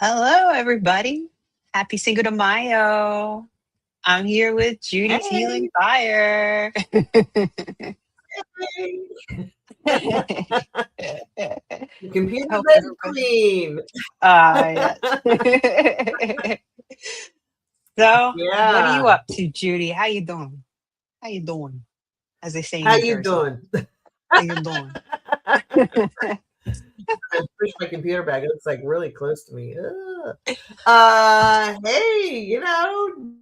Hello, everybody. Happy Cinco de Mayo. I'm here with Judie's Hey, Healing Fire. the computer Hope bed everybody. queen. Yes. So, what are you Yeah. up to, Judy? How you doing? How you doing? As they say in How New you Jersey. doing? How you doing? I pushed my computer back. It looks like really close to me. Ugh. Hey,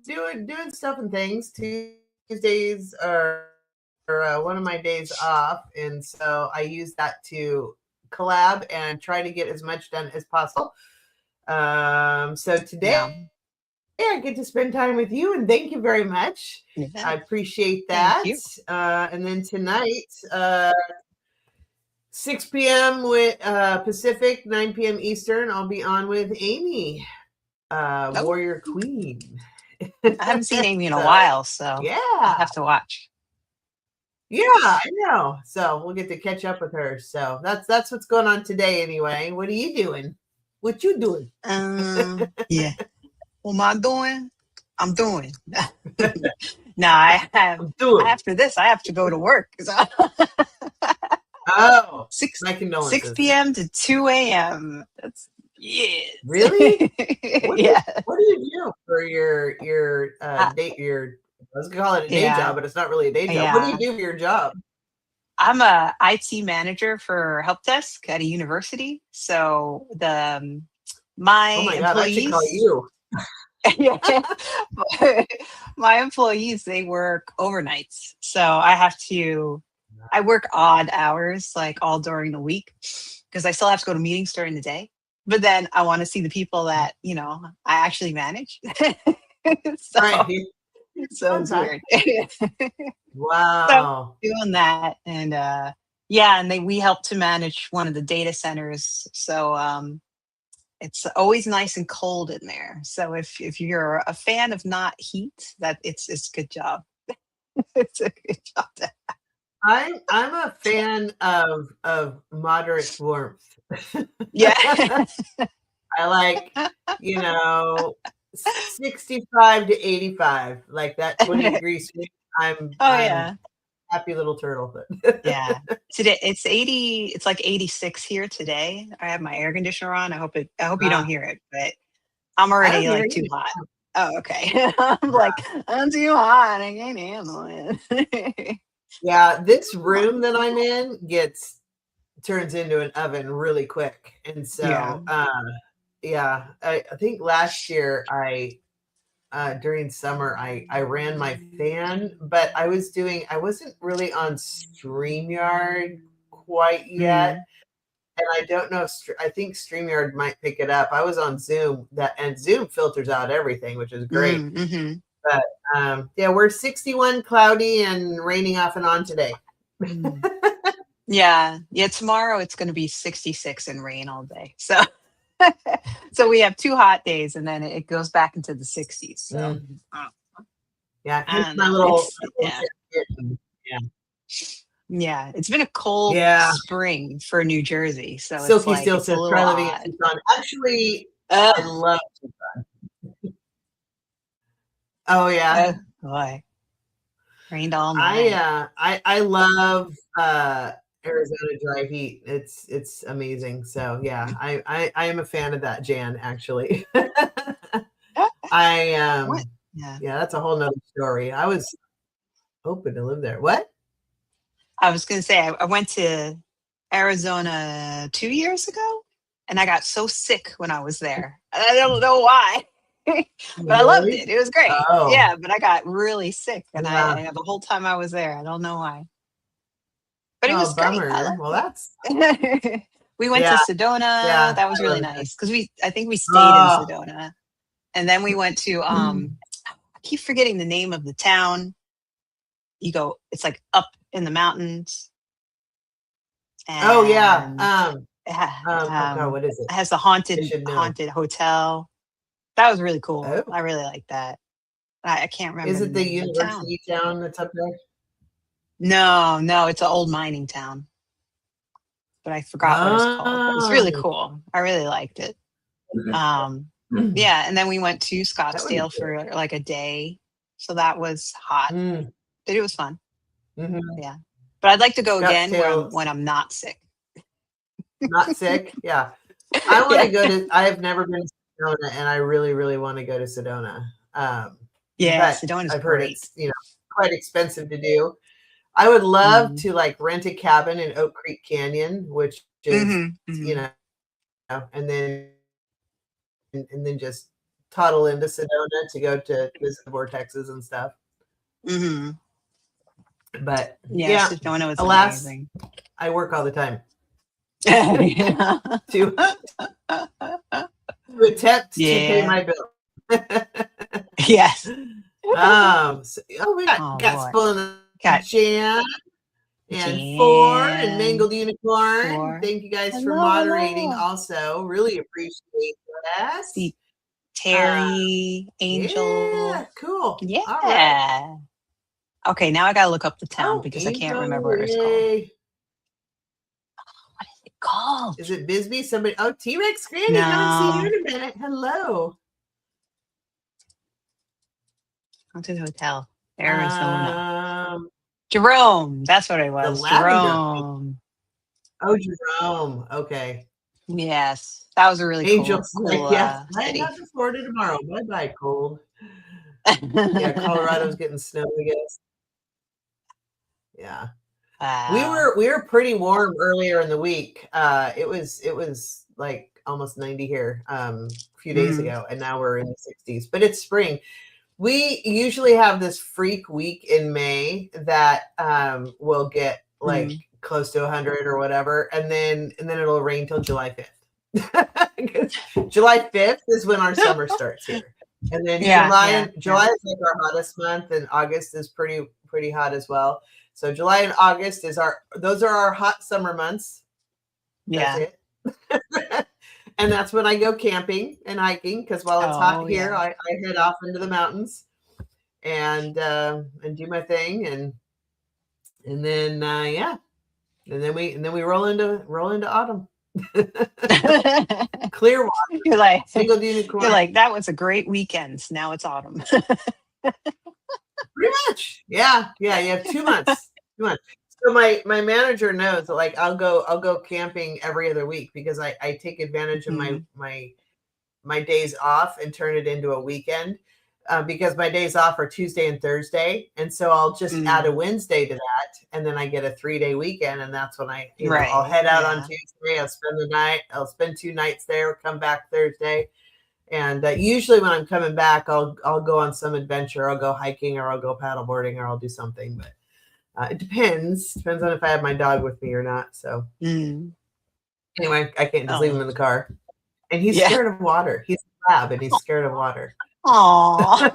doing stuff and things. Tuesdays are one of my days off, and so I use that to collab and try to get as much done as possible. So today Yeah. I get to spend time with you, and thank you very much. Yeah. I appreciate Thank that. you. And then tonight, 6 p.m. with Pacific, 9 p.m. Eastern, I'll be on with Amy, Oh, Warrior Queen. I haven't seen Amy in a So while, so I'll yeah, have to watch. yeah, I know. So we'll get to catch up with her. So that's what's going on today. Anyway, what are you doing? What you doing? Yeah. What am I doing? I'm doing. No, I have I'm doing. after this I have to go to work. So Oh, 6 my 6 condolences. p.m. to 2 a.m. That's yes. Really? Yeah. What do you do for your Uh, day your I was gonna call it a day yeah. job, but it's not really a day job. What do you Yeah. do for your job? I'm a IT manager for help desk at a university. So my Oh my god, I should call employees you. yeah, my employees they work overnights, so I work odd hours like all during the week because I still have to go to meetings during the day, but then I want to see the people that I actually manage. so Right. so Fun it's time. weird. So Wow. doing that, and yeah, and we help to manage one of the data centers, so it's always nice and cold in there. So if you're a fan of not heat, that it's a good job. It's a good job. I'm a fan of moderate warmth. Yeah. I like, you know, 65 to 85, like that 20 degrees swing. Oh I'm yeah. happy little turtle. Yeah. Today it's 80, it's like 86 here today. I have my air conditioner on. I hope you don't Ah, hear it, but I'm I don't already hear like too you. hot. Oh, okay. I'm like, I'm too hot. I can't handle it. Yeah, this room that I'm in turns into an oven really quick. And Yeah. so yeah, I think last year during summer I ran my fan, but I wasn't really on StreamYard quite yet. Mm. And I don't know if I think StreamYard might pick it up. I was on Zoom and Zoom filters out everything, which is great. Mm, hmm. But yeah, we're 61 cloudy and raining off and on today. Mm. Yeah. Yeah. Tomorrow it's going to be 66 and rain all day. So, so we have 2 hot days and then it goes back into the 60s. So, Mm, uh, yeah, I here's don't my know. little Yeah. jacket. Yeah, Yeah. It's been a cold yeah. spring for New Jersey. So it's Silky like, still it's a says little try living in odd. Tucson. Actually, I Oh, love. Oh yeah, oh boy. Rained all I night. I love Arizona dry heat. It's amazing. So yeah, I am a fan of that, Jan. Actually, I What? Yeah. yeah, that's a whole nother story. I was hoping to live there. What? I was going to say, I went to Arizona 2 years ago and I got so sick when I was there. I don't know why, but I loved Really? it. It was great. Oh, Yeah, but I got really sick and yeah. the whole time I was there, I don't know why, but it Oh, was great. I bummer. loved Well, that's it. We went to yeah, Sedona. yeah. That was I really love it. nice because I think we stayed in Oh, Sedona and then we went to, I keep forgetting the name of the town. You go, it's like up in the mountains oh yeah. and Oh God, what is it? it has the I should know. haunted hotel. That was really cool. Oh, I really like that. I can't remember is the it the name of the town. university town that's up there? No, no, it's an old mining town, but I forgot what it's called. But it's really Oh, cool. I really liked it. Yeah, and then we went to That would be Scottsdale cool. for like a day, so that was hot, Mm, but it was fun. mhm. Yeah, but I'd like to go again Scottsdale, when I'm not sick. not sick. Yeah. I want Yeah, to go to, I have never been to Sedona and I really, really want to go to Sedona. yeah, But Sedona's I've heard great. it's, quite expensive to do. I would love Mm. to like rent a cabin in Oak Creek Canyon, which is, Hmm. you Hmm. know, and then just toddle into Sedona to go to visit the vortexes and stuff. Hmm. But Yeah, yeah, Sedona was alas, amazing. I work all the time Yeah. to attempt to pay Yeah. my bill. Yes. We got Oh got boy. Spoiled in the Got Jam and Four and Jan Mangled Unicorn. for Thank you guys for hello, moderating. hello. Also, really appreciate that. See Uh, Terry, Angel. yeah, cool. All right. Yeah. Okay, now I gotta look up the town Oh, because I can't remember Angel, what it's called. yay. What is it called? Is it Bisbee? Somebody? Oh, T Rex Granny. Haven't seen you No. in a minute. Hello. Haunted Hotel, Arizona. Um, Jerome. That's what it the was. Lavender. Jerome. Oh, Jerome. Okay. Yes. That was a really cool, Angel's cool like, yes, flying city. out to Florida tomorrow. Bye bye, cold. Yeah, Colorado's getting snow, I guess. Yeah. We Wow. were we were pretty warm earlier in the week. It was like almost 90 here a few days Mhm. ago, and now we're in the 60s. But it's spring. We usually have this freak week in May that will get like Mhm. close to 100 or whatever, and then it'll rain till July 5th. July 5th is when our summer starts here. And then Yeah, yeah, yeah. July is like our hottest month, and August is pretty hot as well. So July and August those are our hot summer months. That's Yeah. it. And that's when I go camping and hiking because while it's hot Oh, here, yeah. I head off into the mountains and do my thing and then yeah, and then we roll into autumn. Clear water, You're like single you're unicorn. like, "That was a great weekend. Now it's autumn." Pretty much. Yeah. Yeah. You have 2 months. 2 months. So my manager knows that like I'll go camping every other week because I take advantage of my Mhm. my days off and turn it into a weekend because my days off are Tuesday and Thursday, and so I'll just add a Mm. Wednesday to that, and then I get a 3-day weekend, and that's when I'll Right, head out on yeah. Tuesday. I'll spend the night. I'll spend 2 nights there. Come back Thursday. And usually when I'm coming back, I'll go on some adventure. I'll go hiking, or I'll go paddleboarding, or I'll do something. But it depends on if I have my dog with me or not. So Mm. anyway, I can't just leave him Oh, in the car. And he's yeah. scared of water. He's a lab, and he's scared of water. Aw.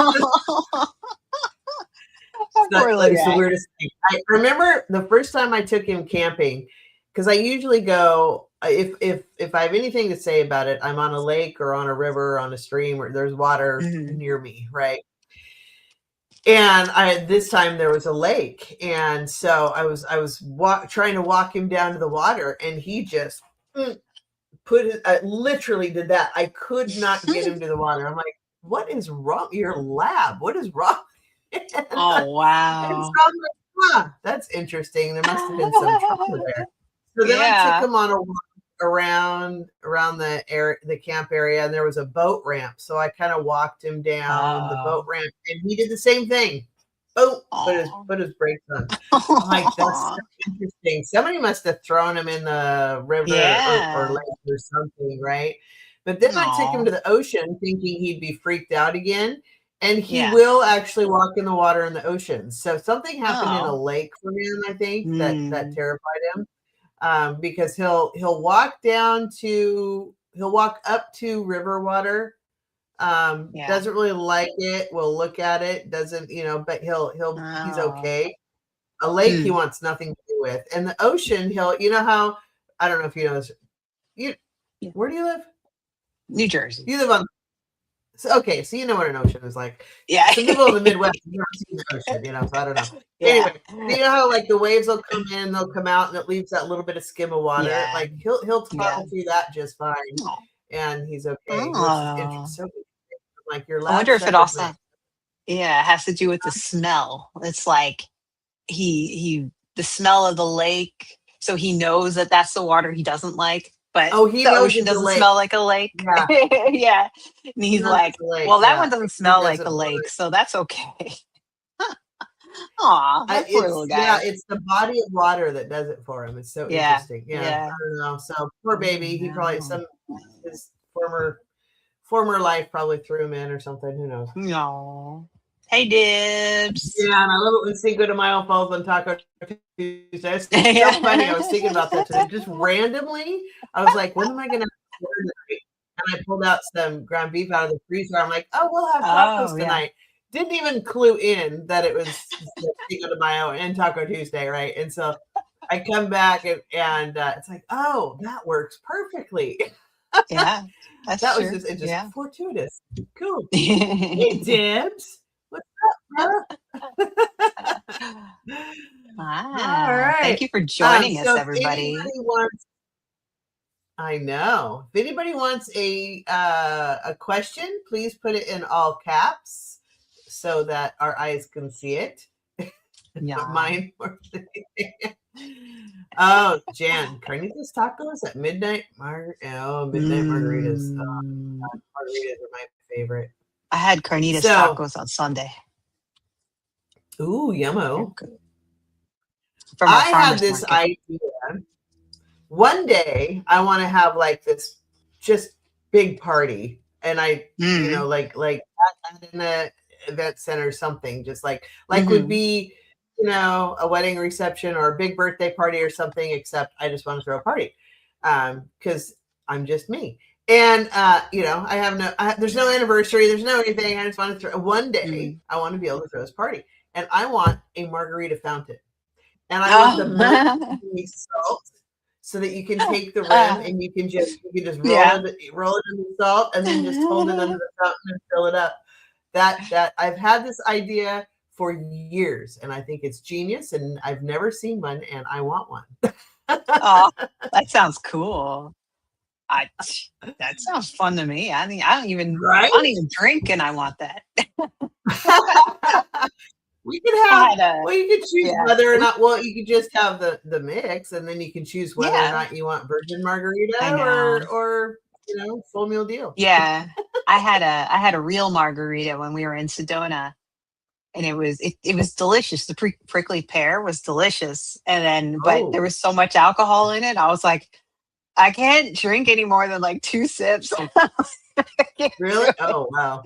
It's Poor little it's the guy. weirdest thing. I remember the first time I took him camping because I usually go if I have anything to say about it, I'm on a lake or on a river or on a stream or there's water Mhm. near me, right? And this time there was a lake, and so I was trying to walk him down to the water, and he just literally did that. I could not get him to the water. I'm like, what is wrong? Your lab? What is wrong? and, Oh, and so wow. I'm like, that's interesting. There must have been some trauma there. So then I took Yeah. him on a walk around the camp area, and there was a boat ramp. So I kind of walked him down the boat Oh. ramp, and he did the same thing. Boom, Aw. put his brakes on. I'm like, that's so interesting. Somebody must have thrown him in the river or Yeah. lake or something, right? But then I took him Aw. to the ocean thinking he'd be freaked out again. And he Yeah. will actually walk in the water in the ocean. So something happened in a Oh. lake for him, I think, that Mm. terrified him. Because he'll walk up to river water, Yeah. doesn't really like it, will look at it, doesn't, but he's Oh. okay. A lake he Mm. wants nothing to do with. And the ocean, how I don't know if you know this. You Yeah. Where do you live? New Jersey. You live on okay, so you know what an ocean is like. Yeah. Some people in the Midwest have never seen the ocean, so I don't know. Yeah. Anyway, you know how like the waves will come in, they'll come out, and it leaves that little bit of skim of water. Yeah. Like he'll Yeah. tunnel through that just fine. Aw. and he's okay, which is Oh, so like your I lab wonder if it sucker's also, nice. yeah, has to do with the smell. It's like the smell of the lake, so he knows that that's the water he doesn't like, but Oh, he the knows ocean it's a doesn't lake. smell like a lake. Yeah, Yeah, and he he's knows like, it's a lake. well, that Yeah, one doesn't he smell like doesn't the want lake, it. so that's okay. Aw, that poor little Yeah, guy. it's the body of water that does it for him. It's so Yeah, interesting. Yeah, yeah. I don't know. So poor Oh, baby, he probably no. his former life probably threw him in or something. Who knows? No. Hey, Dibs. Yeah, and I love it when Cinco de Mayo falls on Taco Tuesday. It's so funny. I was thinking about that today. Just randomly, I was like, when am I going to have dinner tonight? And I pulled out some ground beef out of the freezer. I'm like, oh, we'll have tacos Oh, yeah. tonight. Didn't even clue in that it was Cinco de Mayo and Taco Tuesday, right? And so I come back and it's like, oh, that works perfectly. Yeah, that's That was true. it's just Yeah. fortuitous. Cool. Hey, Dibs. What's up, All Wow. Thank right. you for joining us, So if everybody. anybody wants, I know. If anybody wants a question, please put it in all caps so that our eyes can see it. Yeah. Mine more than anything. Oh, Jan, carnitas tacos at midnight. Midnight margaritas. Mm. Margaritas are my favorite. I had carnitas So, tacos on Sunday. ooh, They're yummo. good. From our I had farmer's this market. idea. One day I want to have like this just big party, and Mm. like in a event center, something just like would Hmm. be a wedding reception or a big birthday party or something, except I just want to throw a party because I'm just me. And I have there's no anniversary, there's no anything. I just want to throw one day. Mm. I want to be able to throw this party, and I want a margarita fountain, and I want the milk Oh. to be salt, so that you can take the rim and you can just Yeah. roll it in the salt, and then just hold it under the fountain and fill it up. That I've had this idea for years, and I think it's genius, and I've never seen one, and I want one. Oh, that sounds cool. I that sounds fun to me. I mean, Right? I don't even drink, and I want that. We could I have had a well, you could choose yeah, whether or we not well, you could just have the mix, and then you can choose whether or yeah, not you want virgin I margarita know. or full meal deal. Yeah, I had a real margarita when we were in Sedona, and it was delicious. The prickly pear was delicious, and then but there Oh, was so much alcohol in it. I was like, I can't drink any more than like 2 sips. I can't really? do Oh, wow.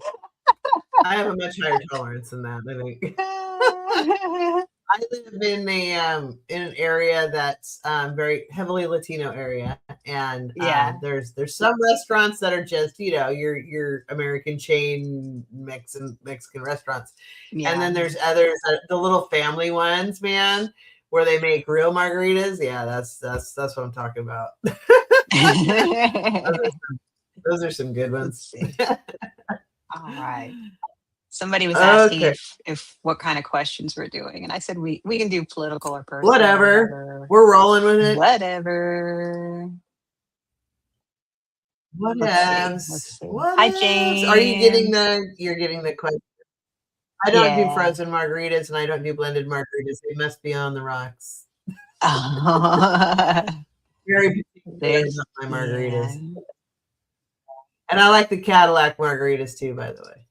I have a much higher tolerance than that, I think. it. I live in an area that's very heavily Latino area, and Yeah, there's some restaurants that are just your American chain Mexican restaurants, and yeah. then there's others the little family ones, man, where they make real margaritas. Yeah, that's what I'm talking about. Those are some good Let's ones. see. All right. Somebody was asking Okay, if what kind of questions we're doing, and I said we can do political or personal, whatever. whatever. We're rolling with it. Whatever. Let's see. Let's Whatevs. see. Hi, Whatevs. Are you getting James. you're getting the question? I don't do Yeah. frozen margaritas and I don't do blended margaritas. They must be on the rocks. Very particular There's about my yeah. margaritas. And I like the Cadillac margaritas too, by the way.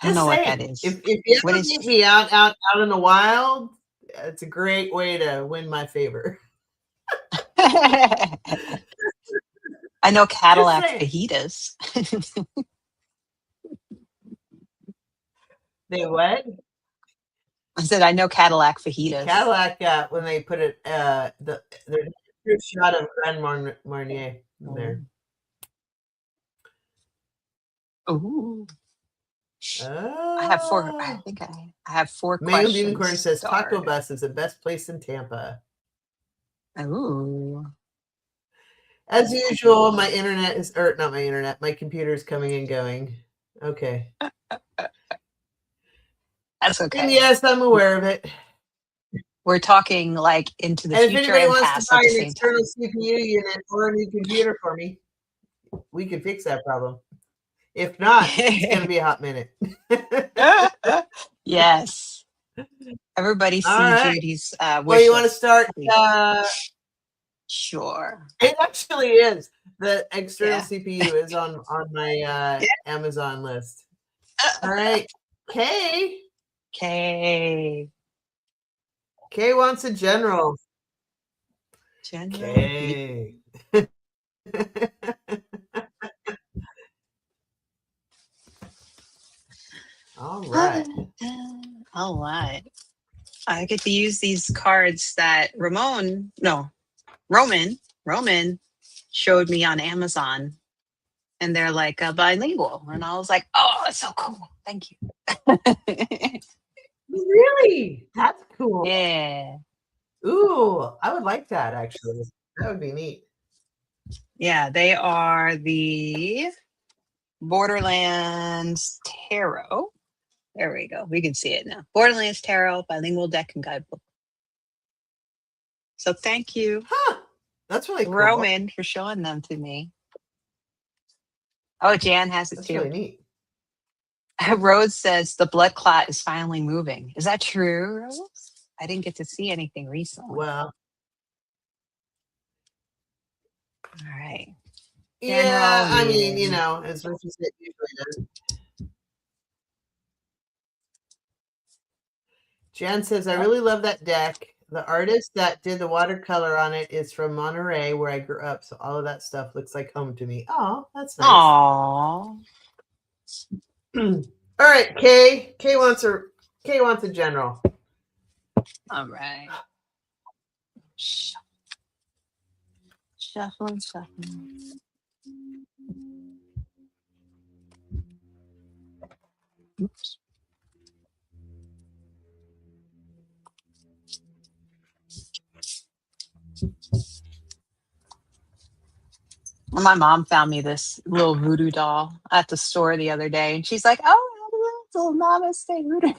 I don't Just know what that saying. Is. If you What ever is meet me out in the wild, it's a great way to win my favor. I know Just Cadillac saying. fajitas. They what? I said I know Cadillac fajitas. Cadillac, when they put it, there's a shot of Grand Marnier in Oh. there. Ooh. I have 4 I Oh. think I have 4 Mangled questions Unicorn says Taco started. Bus is the best place in Tampa. Ooh. As usual, my internet is, or not my internet, my computer is coming and going. Okay. That's And okay. yes, I'm aware of it. We're talking like into the And if future anybody and wants to past buy at the an same external time. CPU unit or a new computer for me, we can fix that problem. If not, it's going to be a hot minute. Yes. Everybody All see right. Judie's Well, you wish want to list, start? please. Sure. It actually is. The external Yeah. CPU is on my Yeah. Amazon list. All right. Kay. Okay. Kay wants a general. General B. Kay. All right. All right. I get to use these cards that Roman showed me on Amazon, and they're like bilingual. And I was like, oh, that's so cool. Thank you. Really? That's cool. Yeah. Ooh, I would like that actually. That would be neat. Yeah, they are the Borderlands Tarot. There we go. We can see it now. Borderlands Tarot, bilingual deck and guidebook. So thank you, Huh. That's really cool. Roman, for showing them to me. Oh, Jan has it That's too. really neat. Rose says the blood clot is finally moving. Is that true, Rose? I didn't get to see anything recently. Well, All right. yeah, General I mean, reading. as much as it usually does. Jan says, I really love that deck. The artist that did the watercolor on it is from Monterey, where I grew up. So all of that stuff looks like home to me. Oh, that's nice. Aww. All right, Kay. Kay wants a general. All right. Shuffling, shuffling. Oops. Well, my mom found me this little voodoo doll at the store the other day, and she's like, "Oh, little namaste voodoo."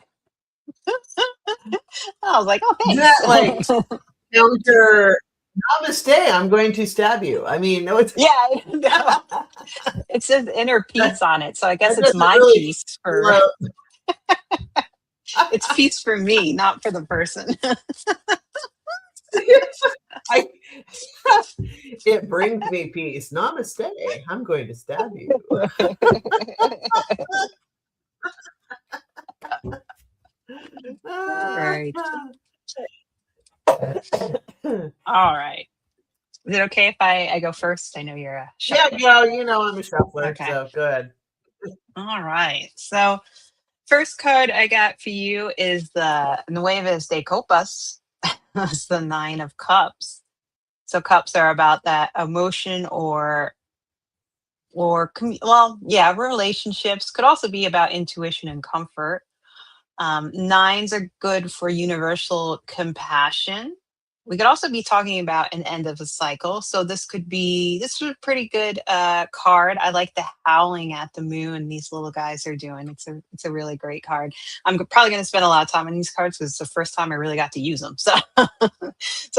I was like, "Oh, Isn't that like thanks." counter namaste? I'm going to stab you. I mean, no, it's Yeah, no. It says inner that, peace on it, so I guess that it's doesn't my really peace for flow. it's peace for me, not for the person. I, it brings me peace. Namaste. I'm going to stab you. All right. All right. Is it okay if I go first? I know you're a Yeah, shuffler. I'm a shuffler, Okay. so good. All right. So first card I got for you is the Nuevas de Copas. That's the Nine of Cups. So cups are about that emotion relationships. Could also be about intuition and comfort. Nines are good for universal compassion. We could also be talking about an end of a cycle. So this is a pretty good card. I like the howling at the moon these little guys are doing. It's a really great card. I'm probably going to spend a lot of time on these cards because it's the first time I really got to use them. So so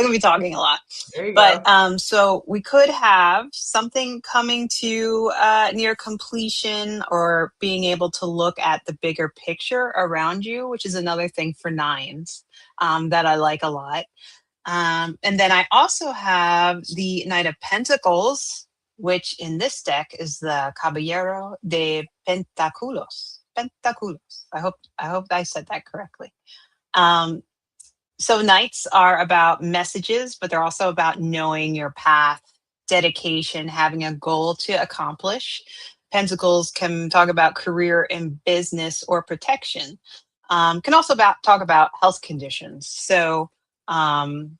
I'm going to be talking a lot. There you But go. so we could have something coming to near completion, or being able to look at the bigger picture around you, which is another thing for nines that I like a lot. And then I also have the Knight of Pentacles, which in this deck is the Caballero de Pentaculos. Pentaculos. I hope I said that correctly. Um, so nights are about messages, but they're also about knowing your path, dedication, having a goal to accomplish. Pentacles can talk about career and business or protection. Can also talk about health conditions. So um,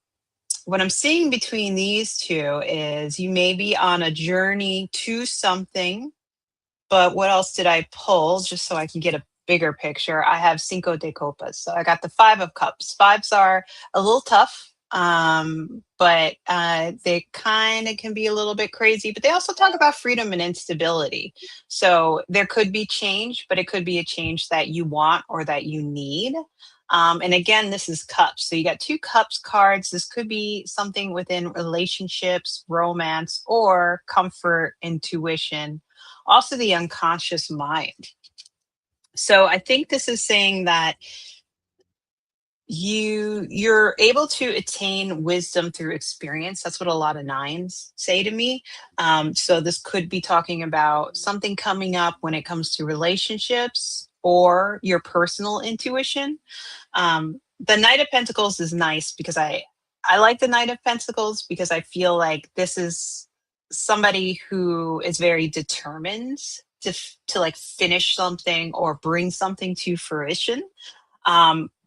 what I'm seeing between these two is you may be on a journey to something, but what else did I pull just so I can get a bigger picture? I have Cinco de Copas. So I got the Five of Cups. Fives are a little tough, but they kind of can be a little bit crazy, but they also talk about freedom and instability. So there could be change, but it could be a change that you want or that you need. And again, this is cups. So you got two cups cards. This could be something within relationships, romance, or comfort, intuition, also the unconscious mind. So I think this is saying that you're able to attain wisdom through experience. That's what a lot of nines say to me. So this could be talking about something coming up when it comes to relationships or your personal intuition. The Knight of Pentacles is nice because I like the Knight of Pentacles because I feel like this is somebody who is very determined to like finish something or bring something to fruition.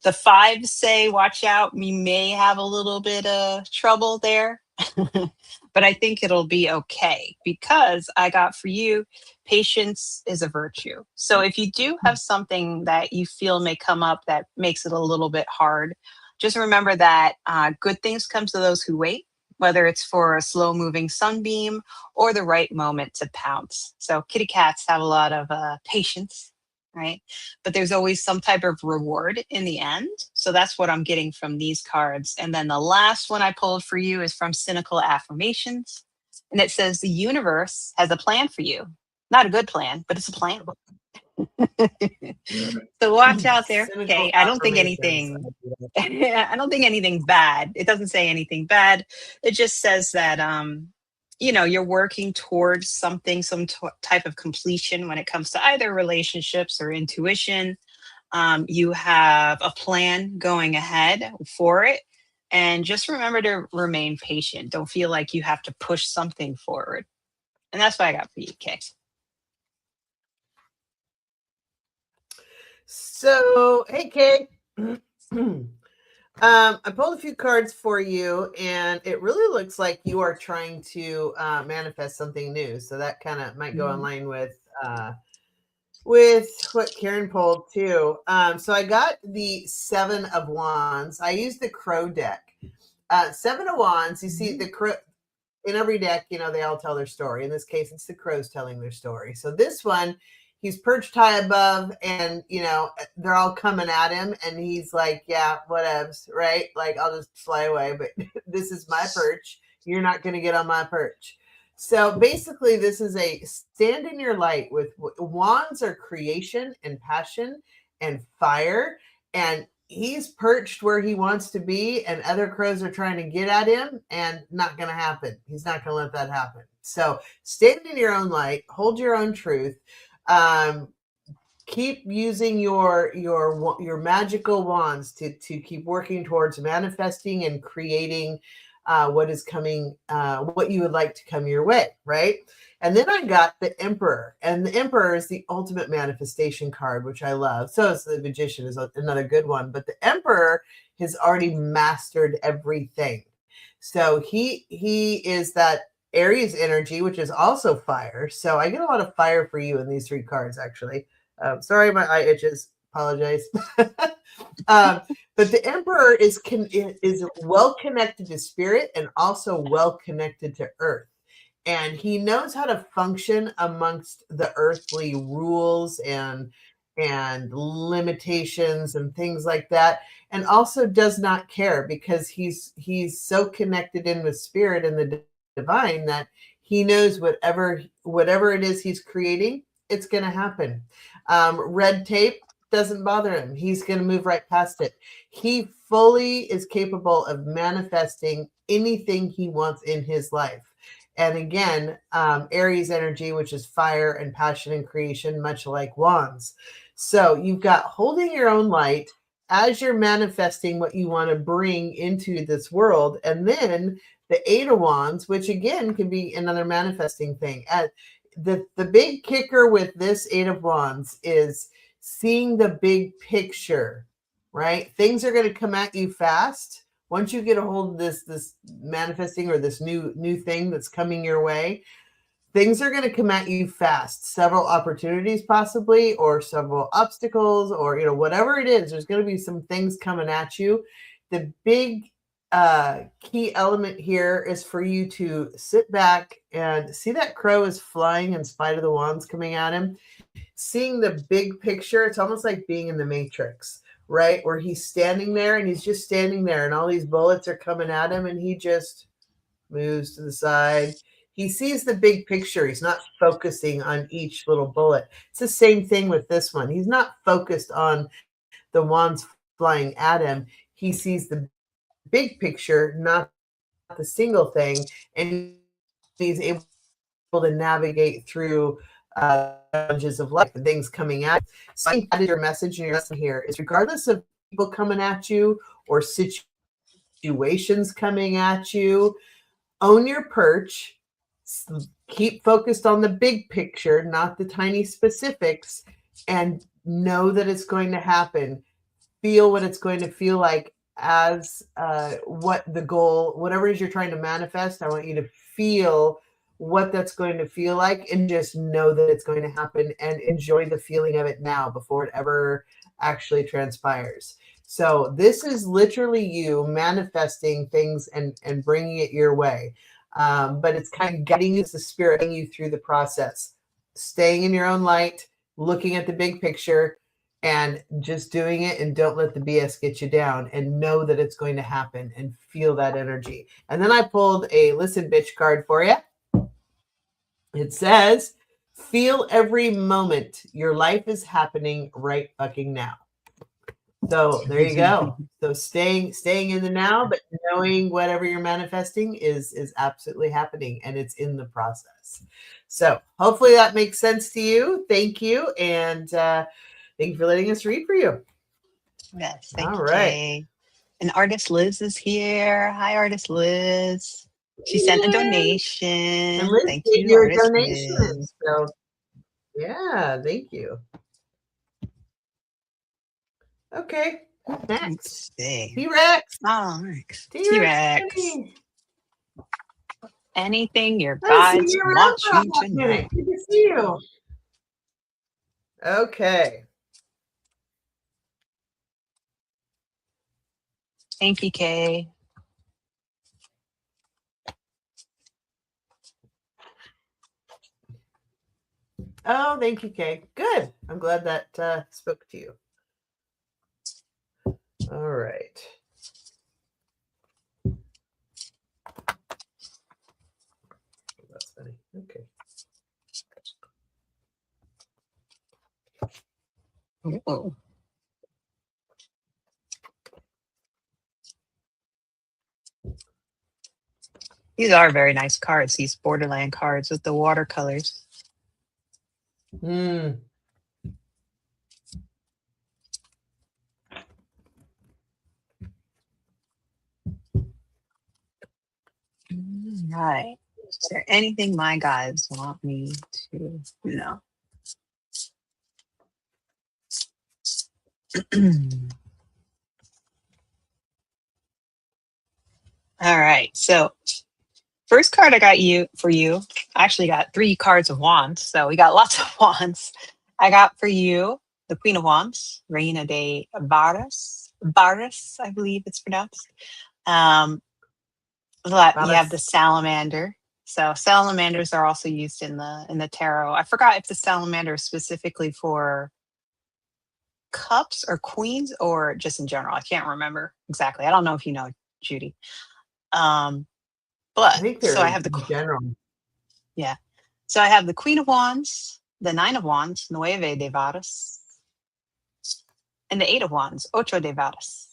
The fives say, watch out, we may have a little bit of trouble there. But I think it'll be okay because I got for you, patience is a virtue. So if you do have something that you feel may come up that makes it a little bit hard, just remember that good things come to those who wait, whether it's for a slow moving sunbeam or the right moment to pounce. So kitty cats have a lot of patience, right? But there's always some type of reward in the end. So that's what I'm getting from these cards. And then the last one I pulled for you is from Cynical Affirmations. And it says, the universe has a plan for you. Not a good plan, but it's a plan. So watch out there. Cynical Okay. I don't think affirmations. anything, I don't think anything bad. It doesn't say anything bad. It just says that, you're working towards something, type of completion when it comes to either relationships or intuition. You have a plan going ahead for it. And just remember to remain patient. Don't feel like you have to push something forward. And that's what I got for you, Kay. So, hey, Kay. I pulled a few cards for you, and it really looks like you are trying to manifest something new. So that kind of might go in line with what Karen pulled too. So I got the Seven of Wands. I used the Crow deck. Seven of Wands. You see the Crow in every deck. They all tell their story. In this case, it's the crows telling their story. So this one, he's perched high above, and they're all coming at him, and he's like, yeah, whatevs, right? Like, I'll just fly away, but this is my perch. You're not going to get on my perch. So basically, this is a stand in your light. With wands are creation and passion and fire, and he's perched where he wants to be, and other crows are trying to get at him, and not going to happen. He's not going to let that happen. So stand in your own light, hold your own truth. Keep using your magical wands to keep working towards manifesting and creating what is coming, what you would like to come your way, right? And then I got the Emperor, and the Emperor is the ultimate manifestation card, which I love. So is the Magician, is another good one, but the Emperor has already mastered everything. So he is that Aries energy, which is also fire. So I get a lot of fire for you in these three cards, actually. Sorry, my eye itches. Apologize. But the Emperor is well connected to spirit and also well connected to earth. And he knows how to function amongst the earthly rules and limitations and things like that, and also does not care because he's so connected in with spirit and the divine that he knows whatever it is he's creating, it's going to happen. Red tape doesn't bother him. He's going to move right past it. He fully is capable of manifesting anything he wants in his life. And again, Aries energy, which is fire and passion and creation, much like wands. So you've got holding your own light as you're manifesting what you want to bring into this world. And then the Eight of Wands, which again can be another manifesting thing. The big kicker with this Eight of Wands is seeing the big picture, right? Things are going to come at you fast. Once you get a hold of this manifesting or this new thing that's coming your way, things are going to come at you fast. Several opportunities possibly, or several obstacles, or whatever it is, there's going to be some things coming at you. The big key element here is for you to sit back and see that crow is flying in spite of the wands coming at him. Seeing the big picture, it's almost like being in the Matrix, right? Where he's standing there and he's just standing there and all these bullets are coming at him and he just moves to the side. He sees the big picture. He's not focusing on each little bullet. It's the same thing with this one. He's not focused on the wands flying at him. He sees the big picture, not the single thing, and he's able to navigate through challenges of life and things coming at you. So I think that is your message and your lesson here is regardless of people coming at you or situations coming at you, own your perch, keep focused on the big picture, not the tiny specifics, and know that it's going to happen. Feel what it's going to feel like as what the goal, whatever it is you're trying to manifest. I want you to feel what that's going to feel like and just know that it's going to happen and enjoy the feeling of it now before it ever actually transpires. So this is literally you manifesting things and bringing it your way. But it's kind of guiding you as the spirit, guiding you through the process, staying in your own light, looking at the big picture, and just doing it, and don't let the BS get you down, and know that it's going to happen and feel that energy. And then I pulled a listen bitch card for you. It says, feel every moment. Your life is happening right fucking now. So there you go. So staying in the now, but knowing whatever you're manifesting is absolutely happening and it's in the process. So hopefully that makes sense to you. Thank you. And thank you for letting us read for you. Yes, thank All you, right. Kay. And artist Liz is here. Hi, artist Liz. She sent a Yay. donation. And Liz Thank gave you, you a artist donation. Liz. So yeah, thank you. Okay. Next. Let's see. T-Rex. Oh, T-Rex. T-Rex. Anything your I haven't seen guides you around want for a you hot to know. minute. Good to see you. Okay. Thank you, Kay. Oh, thank you, Kay. Good. I'm glad that spoke to you. All right. That's funny. Okay. Oh. These are very nice cards, these Borderland cards with the watercolors. Hmm. Right. Is there anything my guides want me to know? All right. So first card I got for you. I actually got 3 cards of wands, so we got lots of wands. I got for you the Queen of Wands, Reina de Barras. Barras, I believe it's pronounced. You have the salamander. So salamanders are also used in the tarot. I forgot if the salamander is specifically for cups or queens or just in general. I can't remember exactly. I don't know if you know, Judie. I But think so they're I have in general. yeah. So I have the Queen of Wands, the Nine of Wands, Nueve de Varas, and the Eight of Wands, Ocho de Varas.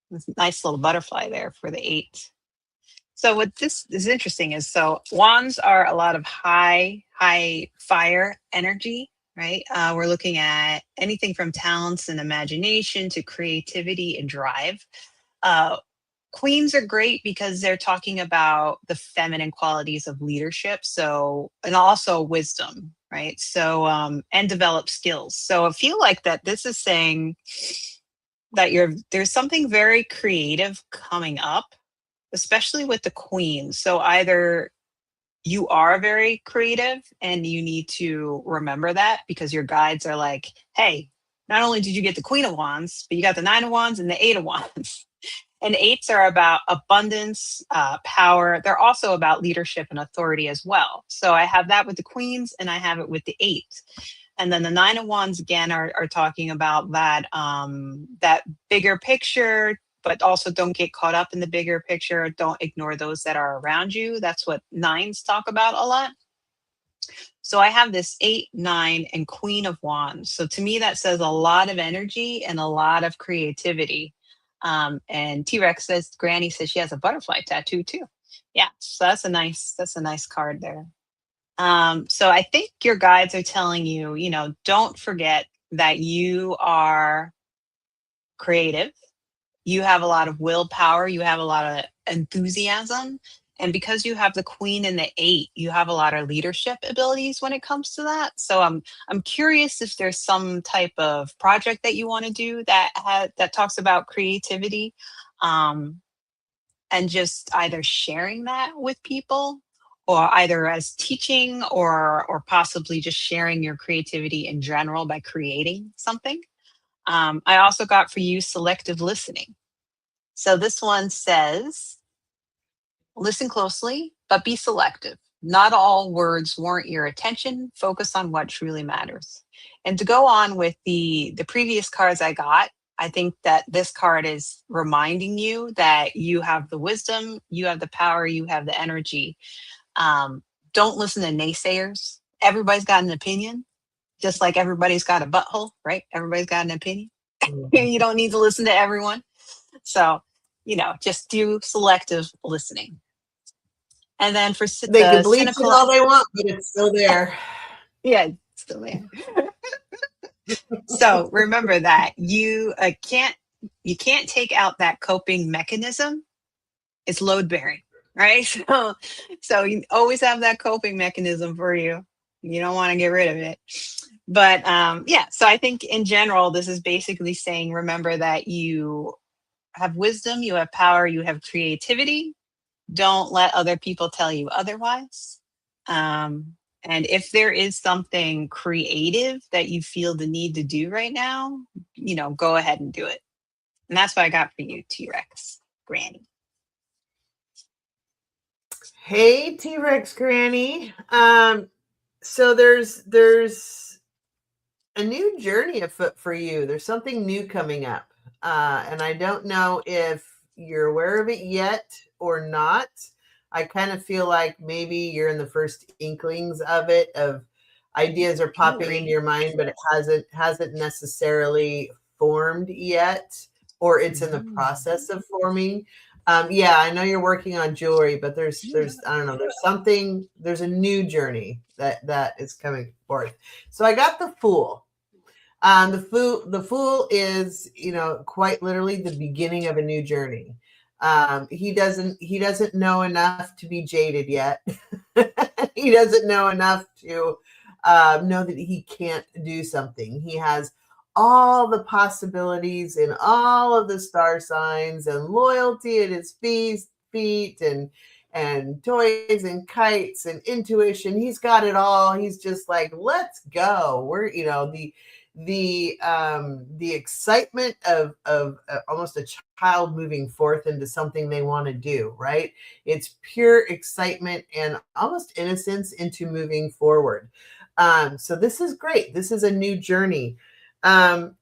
This nice little butterfly there for the 8. So what this is interesting is, so wands are a lot of high fire energy, right? We're looking at anything from talents and imagination to creativity and drive. Queens are great because they're talking about the feminine qualities of leadership. So, and also wisdom, right? So, and develop skills. So I feel like that this is saying that there's something very creative coming up, especially with the queen. So either you are very creative and you need to remember that because your guides are like, hey, not only did you get the Queen of Wands, but you got the Nine of Wands and the Eight of Wands. And 8s are about abundance, power. They're also about leadership and authority as well. So I have that with the queens and I have it with the 8. And then the Nine of Wands again are talking about that bigger picture, but also don't get caught up in the bigger picture. Don't ignore those that are around you. That's what nines talk about a lot. So I have this 8, 9, and Queen of Wands. So to me, that says a lot of energy and a lot of creativity. And T Rex says, Granny says she has a butterfly tattoo too. Yeah, so that's a nice card there. So I think your guides are telling you, don't forget that you are creative. You have a lot of willpower. You have a lot of enthusiasm. And because you have the queen and the 8, you have a lot of leadership abilities when it comes to that. So I'm curious if there's some type of project that you want to do that talks about creativity, um, and just either sharing that with people, or either as teaching, or possibly just sharing your creativity in general by creating something. I also got for you selective listening. So this one says, listen closely, but be selective. Not all words warrant your attention. Focus on what truly matters. And to go on with the previous cards I got, I think that this card is reminding you that you have the wisdom, you have the power, you have the energy. Don't listen to naysayers. Everybody's got an opinion, just like everybody's got a butthole, right? Everybody's got an opinion. Mhm. You don't need to listen to everyone. So, just do selective listening. And then for They can the bleach it cynical, all they want, but it's still there. yeah, it's still there. So remember that you can't take out that coping mechanism. It's load bearing, right? So you always have that coping mechanism for you. You don't want to get rid of it. But yeah, so I think in general, this is basically saying, remember that you have wisdom, you have power, you have creativity. Don't let other people tell you otherwise. Um, and if there is something creative that you feel the need to do right now, go ahead and do it. And that's what I got for you, T Rex Granny. Hey, T-Rex Granny. So there's a new journey afoot for you. There's something new coming up. And I don't know if you're aware of it yet or not. I kind of feel like maybe you're in the first inklings of it, of ideas are popping into Thievery. your mind, but it hasn't necessarily formed yet, or it's in the Mm. process of forming. Yeah, I know you're working on jewelry, but there's I don't know, there's a new journey that is coming forth. So I got the Fool. The fool is, quite literally the beginning of a new journey. He doesn't know enough to be jaded yet. He doesn't know enough to know that he can't do something. He has all the possibilities in all of the star signs and loyalty at his feet and toys and kites and intuition. He's got it all. He's just like, let's go. We're, the excitement of almost a child moving forth into something they want to do, right? It's pure excitement and almost innocence into moving forward. So this is great. This is a new journey. um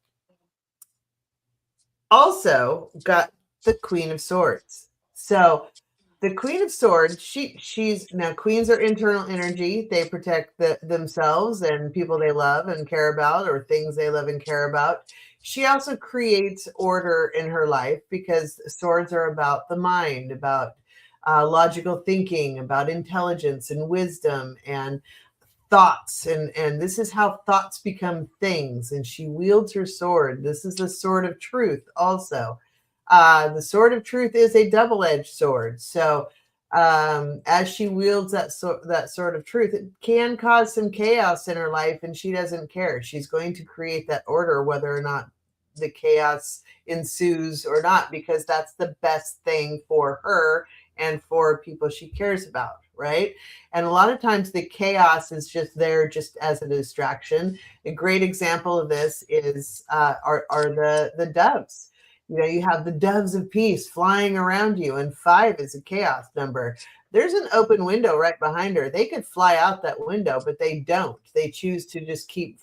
Also got the Queen of Swords. So the Queen of Swords, she's now, queens are internal energy. They protect themselves and people they love and care about, or things they love and care about. She also creates order in her life because swords are about the mind, about logical thinking, about intelligence and wisdom and thoughts, and this is how thoughts become things. And she wields her sword. This is the sword of truth also. The sword of truth is a double-edged sword. So as she wields that sword of truth, it can cause some chaos in her life, and she doesn't care. She's going to create that order whether or not the chaos ensues or not, because that's the best thing for her and for people she cares about, right? And a lot of times the chaos is just there just as a distraction. A great example of this is are the doves. You have the doves of peace flying around you, and 5 is a chaos number. there's an open window right behind her. They could fly out that window, but they don't. They choose to just keep,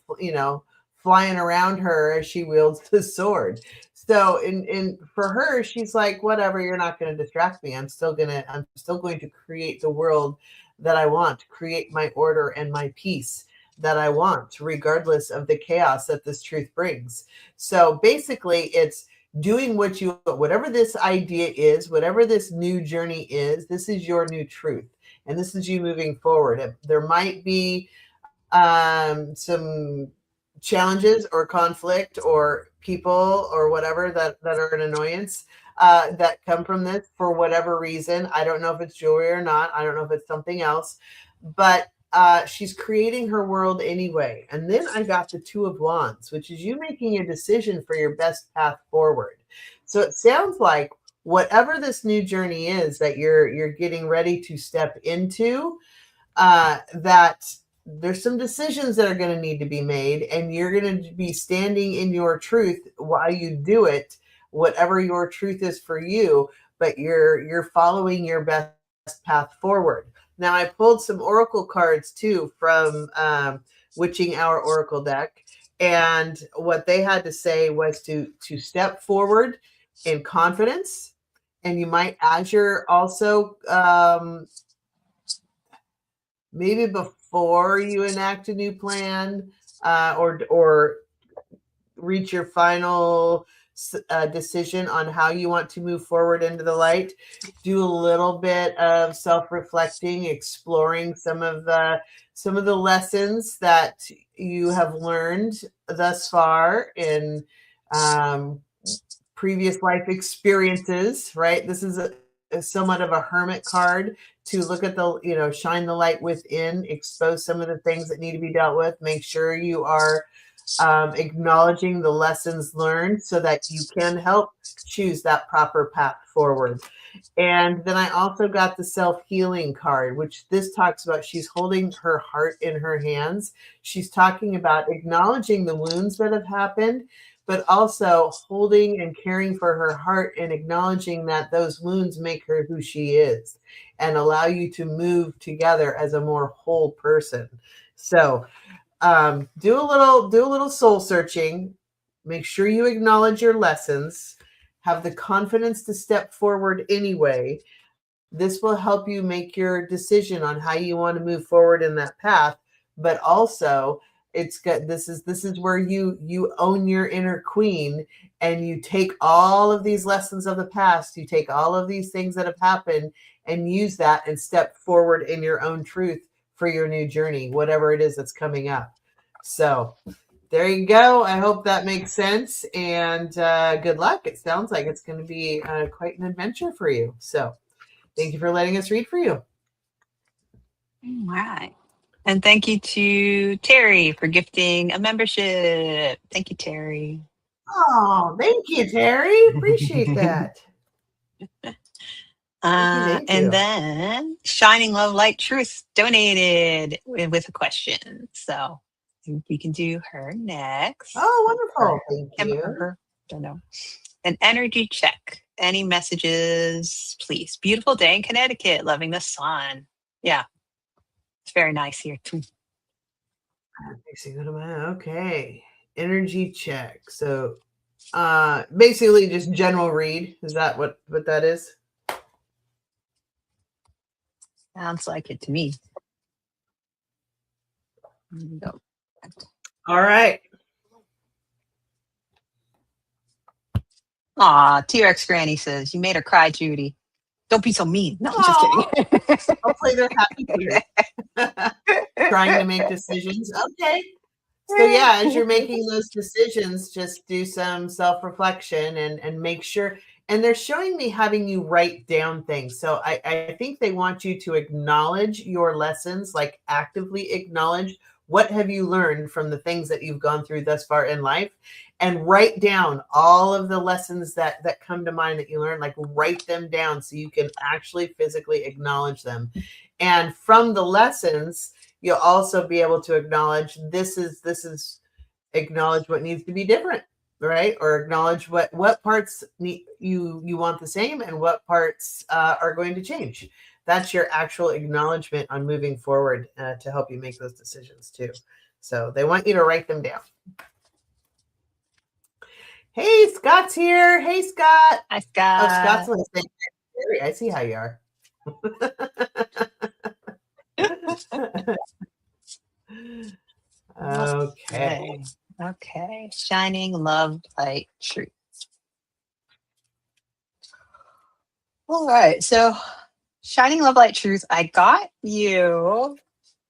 flying around her as she wields the sword. So in for her, she's like, whatever, you're not going to distract me. I'm still going to create the world that I want, create my order and my peace that I want, regardless of the chaos that this truth brings. So basically, it's doing whatever this idea is, whatever this new journey is, this is your new truth. And this is you moving forward. There might be some challenges or conflict or people or whatever that are an annoyance that come from this for whatever reason. I don't know if it's jewelry or not. I don't know if it's something else, but she's creating her world anyway. And then I got the Two of Wands, which is you making a decision for your best path forward. So it sounds like whatever this new journey is that you're getting ready to step into, that there's some decisions that are going to need to be made, and you're going to be standing in your truth while you do it, whatever your truth is for you, but you're following your best path forward. Now, I pulled some oracle cards too from Witching Hour Oracle deck, and what they had to say was to step forward in confidence, and you might, as you're also maybe before you enact a new plan or reach your final decision on how you want to move forward into the light, do a little bit of self-reflecting, exploring some of the lessons that you have learned thus far in previous life experiences, right? This is somewhat of a hermit card to look at shine the light within, expose some of the things that need to be dealt with, make sure you are acknowledging the lessons learned so that you can help choose that proper path forward. And then I also got the self-healing card, which this talks about she's holding her heart in her hands. She's talking about acknowledging the wounds that have happened, but also holding and caring for her heart and acknowledging that those wounds make her who she is and allow you to move together as a more whole person. So do a little soul searching. Make sure you acknowledge your lessons. Have the confidence to step forward anyway. This will help you make your decision on how you want to move forward in that path. But also, it's good. This is where you own your inner queen, and you take all of these lessons of the past. You take all of these things that have happened and use that and step forward in your own truth for your new journey, whatever it is that's coming up. So there you go. I hope that makes sense, and good luck. It sounds like it's going to be quite an adventure for you. So thank you for letting us read for you. All right. And thank you to Terry for gifting a membership. Thank you, Terry. Oh, thank you, Terry. Appreciate that. Thank you. And then Shining Love Light Truth donated with a question. So we can do her next. Oh, wonderful. Thank you. Or her, don't know. An energy check. Any messages, please? Beautiful day in Connecticut. Loving the sun. Yeah. It's very nice here too. Okay. Energy check. So basically just general read. Is that what that is? Sounds like it to me. Go. All right. Aw, T-Rex Granny says, you made her cry, Judie. Don't be so mean. No, I'm just kidding. Hopefully they're happy tears. Trying to make decisions. Okay. So yeah, as you're making those decisions, just do some self-reflection and make sure. And they're showing me having you write down things. So I think they want you to acknowledge your lessons, like actively acknowledge what have you learned from the things that you've gone through thus far in life, and write down all of the lessons that come to mind that you learned, like write them down so you can actually physically acknowledge them. And from the lessons, you'll also be able to acknowledge this is acknowledge what needs to be different, right? Or acknowledge what parts you want the same and what parts are going to change. that's your actual acknowledgement on moving forward to help you make those decisions too. So they want you to write them down. Hey, Scott's here. Hey, Scott. Hi, Oh, Scott's Scott. listening. I see how you are. Okay. Okay. Shining love, light, truth. All right. So, shining love, light, truth. I got you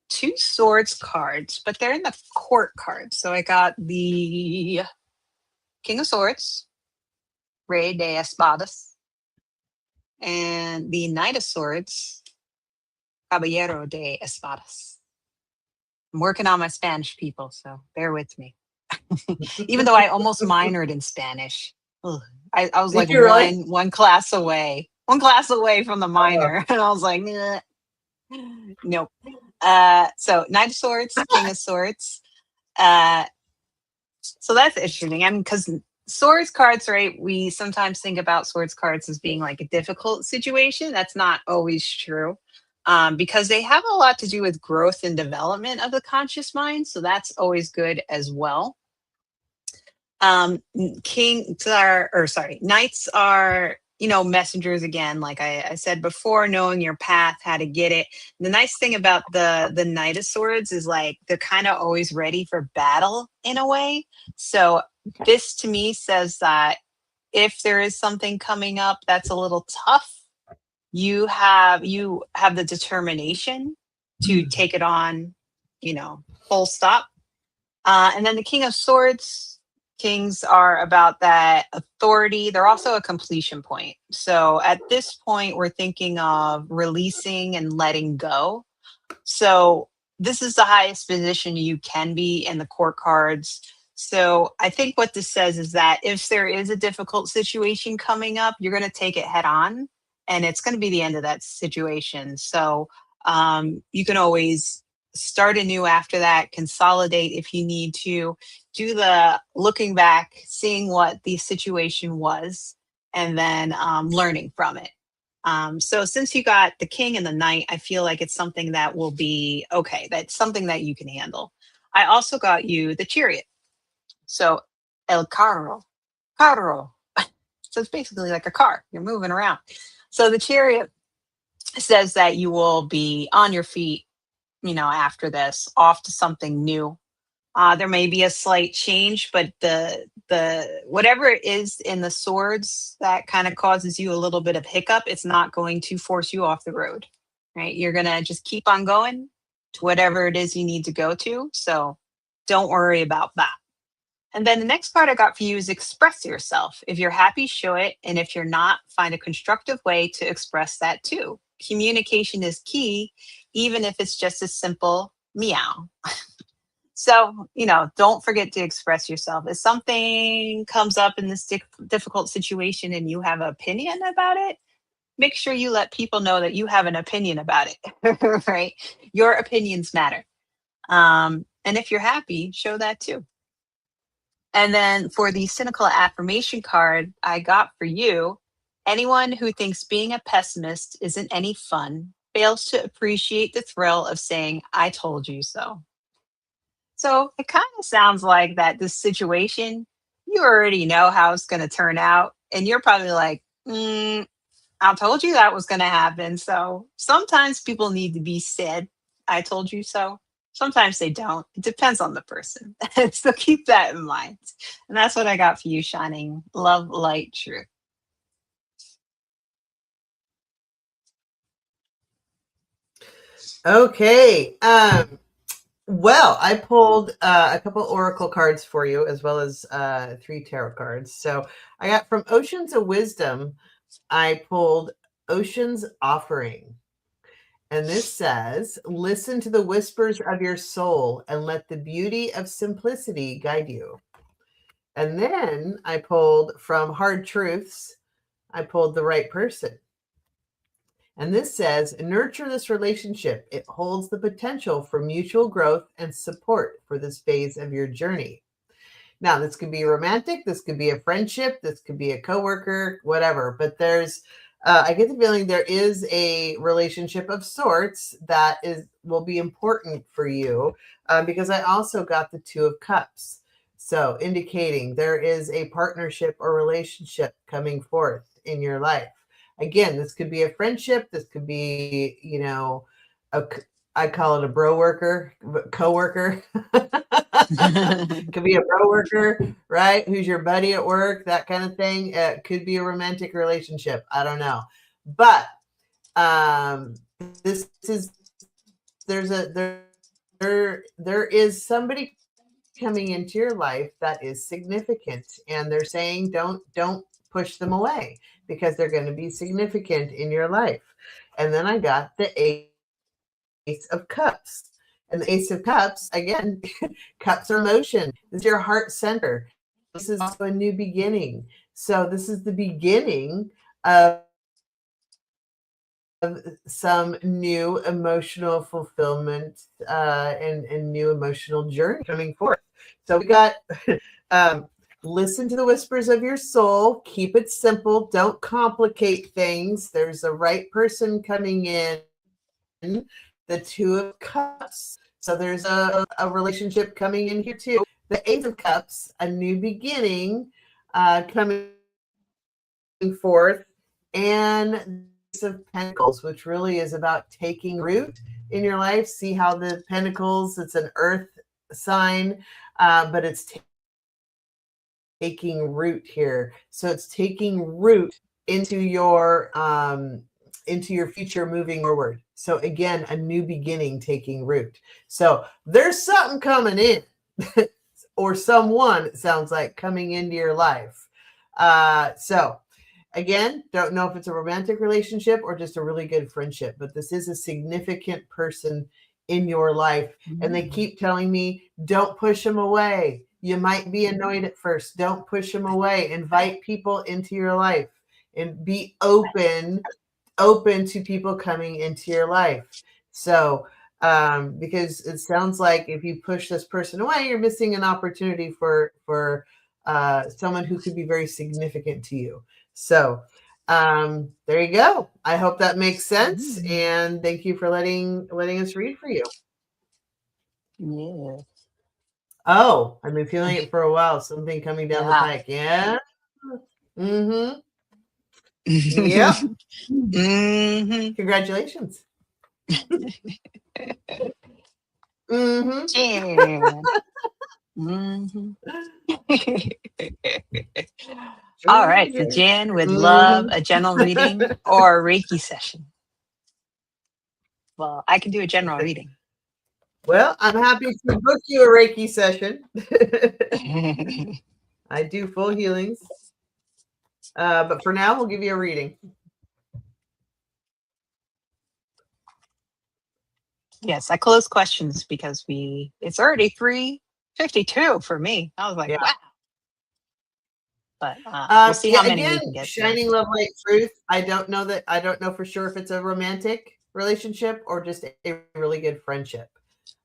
two swords cards, but they're in the court cards. So I got the King of Swords, Rey de Espadas, and the Knight of Swords, Caballero de Espadas. I'm working on my Spanish, people, so bear with me. Even though I almost minored in Spanish, ugh, I was Did like you really? one class away, from the minor, and I was like, nah, nope. So Knight of Swords, King of Swords. Uh, so that's interesting. I mean, because swords cards, right? We sometimes think about swords cards as being like a difficult situation. That's not always true. Because they have a lot to do with growth and development of the conscious mind. So that's always good as well. Knights are, messengers again, like I said before, knowing your path, how to get it. The nice thing about the Knight of Swords is like they're kind of always ready for battle in a way. So this to me says that if there is something coming up that's a little tough, you have the determination to take it on, full stop. And then the King of Swords, kings are about that authority. They're also a completion point. So at this point, we're thinking of releasing and letting go. So this is the highest position you can be in the court cards. So I think what this says is that if there is a difficult situation coming up, you're going to take it head on, and it's going to be the end of that situation. So you can always start anew after that, consolidate if you need to, do the looking back, seeing what the situation was, and then learning from it. So since you got the king and the knight, I feel like it's something that will be okay. That's something that you can handle. I also got you the chariot. So el carro. So it's basically like a car. You're moving around. So the chariot says that you will be on your feet, after this, off to something new. There may be a slight change, but the whatever it is in the swords that kind of causes you a little bit of hiccup, it's not going to force you off the road, right? You're gonna just keep on going to whatever it is you need to go to. So don't worry about that. And then the next part I got for you is express yourself. If you're happy, show it. And if you're not, find a constructive way to express that too. Communication is key, even if it's just a simple meow. So, don't forget to express yourself. If something comes up in this difficult situation and you have an opinion about it, make sure you let people know that you have an opinion about it, right? Your opinions matter. And if you're happy, show that too. And then for the cynical affirmation card I got for you, anyone who thinks being a pessimist isn't any fun fails to appreciate the thrill of saying, I told you so. So it kind of sounds like that this situation, you already know how it's going to turn out. And you're probably like, I told you that was going to happen. So sometimes people need to be said, I told you so. Sometimes they don't. It depends on the person. So keep that in mind. And that's what I got for you, Shining Love, Light, Truth. Okay. Well, I pulled a couple oracle cards for you, as well as 3 tarot cards. So I got from Oceans of Wisdom, I pulled Ocean's Offering. And this says, listen to the whispers of your soul and let the beauty of simplicity guide you. And then I pulled from Hard Truths, I pulled The Right Person. And this says, nurture this relationship. It holds the potential for mutual growth and support for this phase of your journey. Now, this could be romantic. This could be a friendship. This could be a coworker, whatever. But there's I get the feeling there is a relationship of sorts that will be important for you, because I also got the Two of Cups. So indicating there is a partnership or relationship coming forth in your life. Again, this could be a friendship. This could be, a, I call it a bro worker, co-worker. Could be a bro worker, right? Who's your buddy at work, that kind of thing. It could be a romantic relationship. I don't know. But this is there is somebody coming into your life that is significant, and they're saying don't push them away because they're going to be significant in your life. And then I got the Ace of Cups. And the Ace of Cups, again, cups are motion. This is your heart center. This is also a new beginning. So this is the beginning of some new emotional fulfillment, and new emotional journey coming forth. So we got listen to the whispers of your soul. Keep it simple. Don't complicate things. There's a right person coming in. The Two of Cups. So there's a relationship coming in here too. The Ace of Cups, a new beginning coming forth, and Ace of Pentacles, which really is about taking root in your life. See how the Pentacles, it's an earth sign, but it's taking root here. So it's taking root into your future moving forward. So again, a new beginning taking root. So there's something coming in, or someone, it sounds like, coming into your life. So again, don't know if it's a romantic relationship or just a really good friendship, but this is a significant person in your life. And they keep telling me, don't push them away. You might be annoyed at first. Don't push them away. Invite people into your life and be open to people coming into your life. So, because it sounds like if you push this person away, you're missing an opportunity for someone who could be very significant to you. So, there you go. I hope that makes sense, and thank you for letting us read for you. Yeah. Oh, I've been feeling it for a while. Something coming down the Yeah. pike. Yeah. Mm-hmm. Yep. Mm-hmm. Congratulations. Mm-hmm. Yeah. Mm-hmm. All right. So Jan would love a general reading or a Reiki session. Well, I can do a general reading. Well, I'm happy to book you a Reiki session. I do full healings. But for now, we'll give you a reading. Yes, I close questions because it's already 3:52 for me. I was like, wow. But we'll see how many we can get. Shining love, light, truth. I don't know for sure if it's a romantic relationship or just a really good friendship.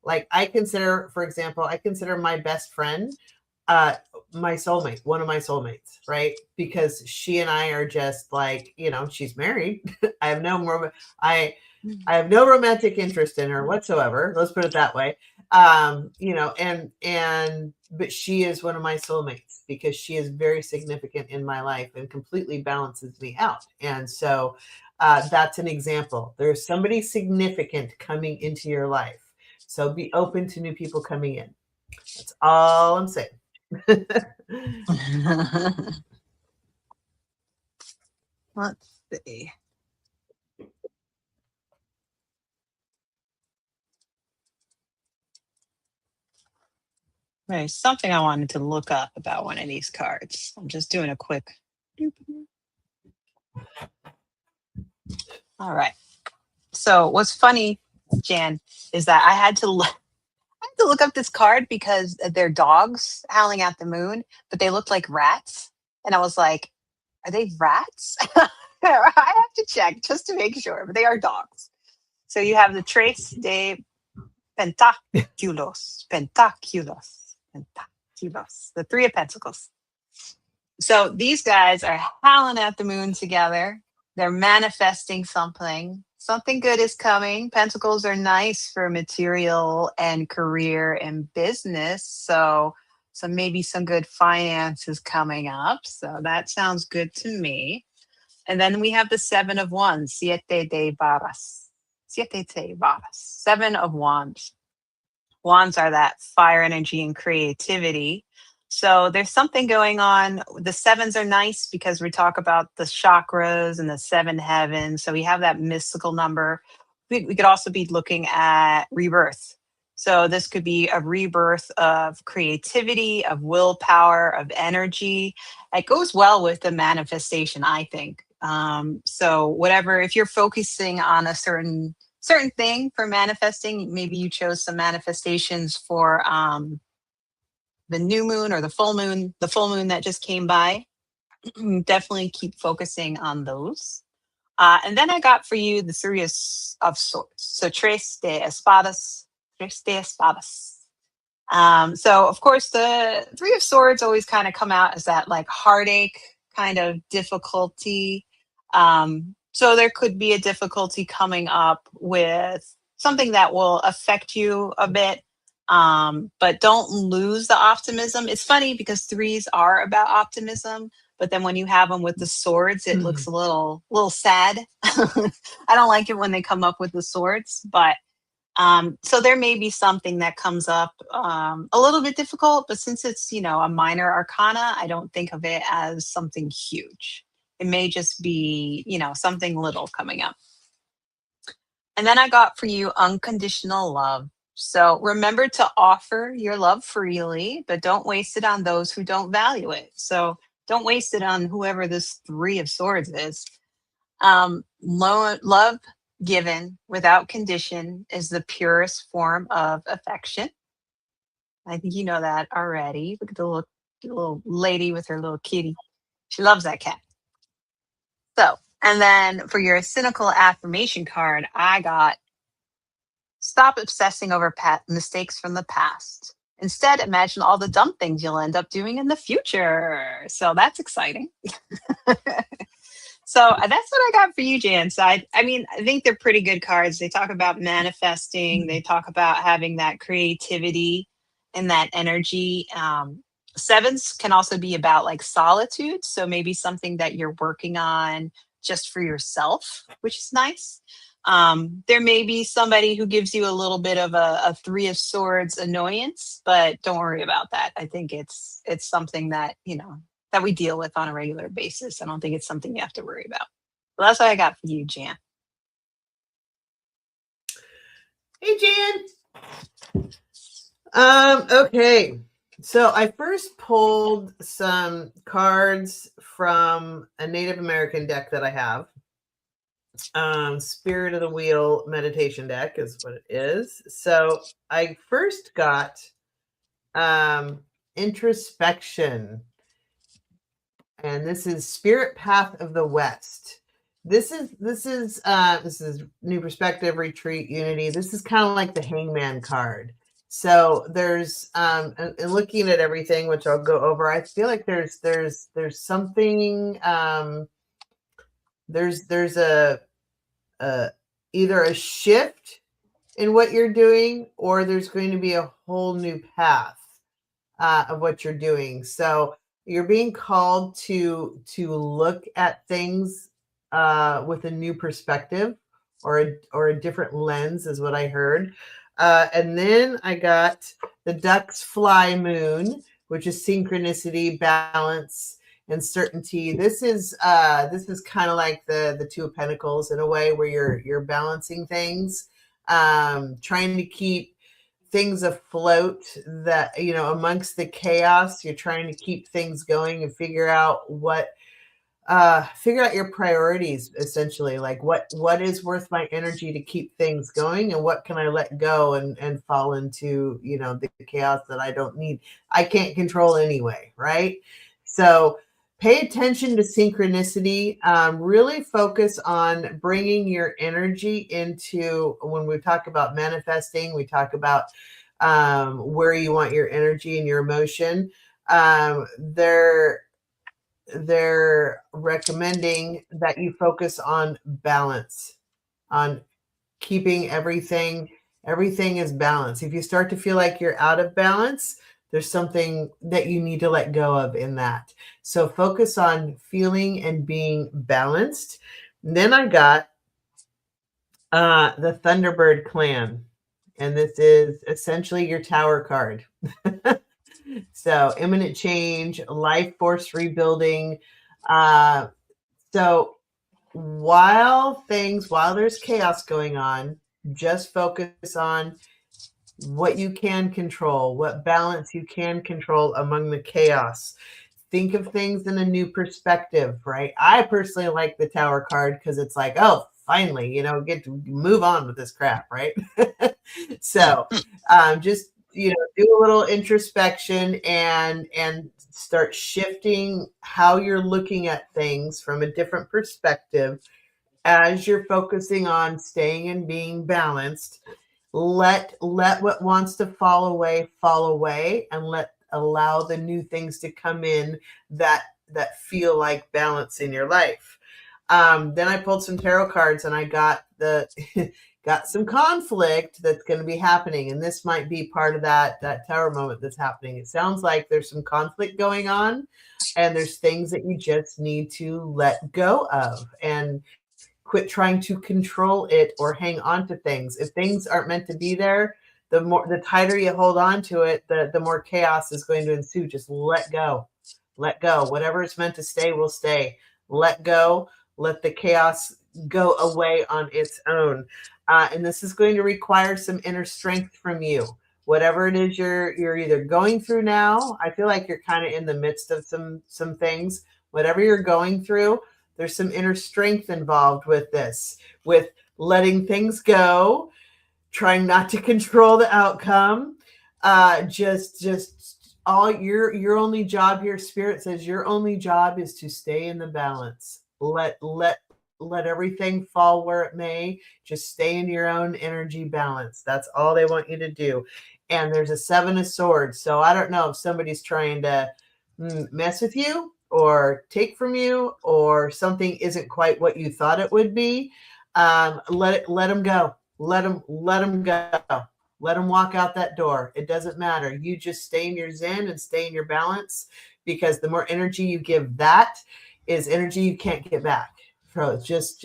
Like I consider my best friend my soulmate, one of my soulmates, right? Because she and I are just like, she's married. I have no romantic interest in her whatsoever. Let's put it that way. But she is one of my soulmates because she is very significant in my life and completely balances me out. And so that's an example. There's somebody significant coming into your life. So be open to new people coming in. That's all I'm saying. Let's see. There's something I wanted to look up about one of these cards. I'm just doing a quick. All right. So what's funny, Jan, is that I had to look up this card because they're dogs howling at the moon, but they look like rats. And I was like, are they rats? I have to check just to make sure, but they are dogs. So you have the Trace de Pentaculos, the Three of Pentacles. So these guys are howling at the moon together. They're manifesting something. Something good is coming. Pentacles are nice for material and career and business. So maybe some good finances coming up. So that sounds good to me. And then we have the Seven of Wands, Siete de Varas. Siete de Varas. Seven of Wands. Wands are that fire energy and creativity. So there's something going on. The sevens are nice because we talk about the chakras and the seven heavens. So we have that mystical number. We could also be looking at rebirth. So this could be a rebirth of creativity, of willpower, of energy. It goes well with the manifestation, I think. So whatever, if you're focusing on a certain thing for manifesting, maybe you chose some manifestations for the new moon or the full moon that just came by. Definitely keep focusing on those. And then I got for you the Three of Swords. So Tres de Espadas. Tres de Espadas. So of course the Three of Swords always kind of come out as that like heartache kind of difficulty. So there could be a difficulty coming up with something that will affect you a bit. But don't lose the optimism. It's funny because threes are about optimism, but then when you have them with the swords, it looks a little sad. I don't like it when they come up with the swords, but so there may be something that comes up a little bit difficult, but since it's, a minor arcana, I don't think of it as something huge. It may just be, something little coming up. And then I got for you unconditional love. So remember to offer your love freely, but don't waste it on those who don't value it. So don't waste it on whoever this Three of Swords is. Love given without condition is the purest form of affection. I think you know that already. Look at the little lady with her little kitty. She loves that cat. So, and then for your cynical affirmation card, I got stop obsessing over mistakes from the past. Instead, imagine all the dumb things you'll end up doing in the future. So that's exciting. So that's what I got for you, Jan. So I think they're pretty good cards. They talk about manifesting. They talk about having that creativity and that energy. Sevens can also be about like solitude. So maybe something that you're working on just for yourself, which is nice. There may be somebody who gives you a little bit of a Three of Swords annoyance, but don't worry about that. I think it's something that, that we deal with on a regular basis. I don't think it's something you have to worry about. Well, that's what I got for you, Jan. Hey, Jan. Okay. So I first pulled some cards from a Native American deck that I have. Spirit of the Wheel meditation deck is what it is. So I first got introspection. And this is Spirit Path of the West. This is New Perspective, Retreat, Unity. This is kind of like the Hangman card. So there's and looking at everything, which I'll go over, I feel like there's something there's a either a shift in what you're doing, or there's going to be a whole new path of what you're doing. So you're being called to look at things with a new perspective or a different lens is what I heard. And then I got the Ducks Fly Moon, which is synchronicity, balance, and certainty. This is kind of like the Two of Pentacles in a way, where you're balancing things, trying to keep things afloat, that amongst the chaos. You're trying to keep things going and figure out your priorities, essentially, like what is worth my energy to keep things going, and what can I let go and fall into the chaos that I don't need, I can't control anyway, right? So pay attention to synchronicity. Really focus on bringing your energy into, when we talk about manifesting, we talk about where you want your energy and your emotion. they're recommending that you focus on balance, on keeping everything is balanced. If you start to feel like you're out of balance, there's something that you need to let go of in that. So focus on feeling and being balanced. And then I got the Thunderbird clan, and this is essentially your tower card. So imminent change, life force rebuilding. Uh, so while there's chaos going on, just focus on what you can control, what balance you can control among the chaos. Think of things in a new perspective, right? I personally like the tower card because it's like, oh, finally, get to move on with this crap, right? So just do a little introspection and start shifting how you're looking at things from a different perspective as you're focusing on staying and being balanced. Let what wants to fall away, and allow the new things to come in that feel like balance in your life. Then I pulled some tarot cards, and I got got some conflict that's going to be happening, and this might be part of that tower moment that's happening. It sounds like there's some conflict going on, and there's things that you just need to let go of and quit trying to control it or hang on to things. If things aren't meant to be there, the tighter you hold on to it, the more chaos is going to ensue. Just let go. Let go. Whatever is meant to stay will stay. Let go. Let the chaos go away on its own. And this is going to require some inner strength from you. Whatever it is you're either going through now, I feel like you're kind of in the midst of some things. Whatever you're going through, there's some inner strength involved with this, with letting things go, trying not to control the outcome. Just all your only job here, Spirit says your only job is to stay in the balance. Let everything fall where it may. Just stay in your own energy balance. That's all they want you to do. And there's a 7 of Swords. So I don't know if somebody's trying to mess with you or take from you, or something isn't quite what you thought it would be. Let them go. Let them go. Let them walk out that door. It doesn't matter. You just stay in your zen and stay in your balance, because the more energy you give, that is energy you can't get back. So just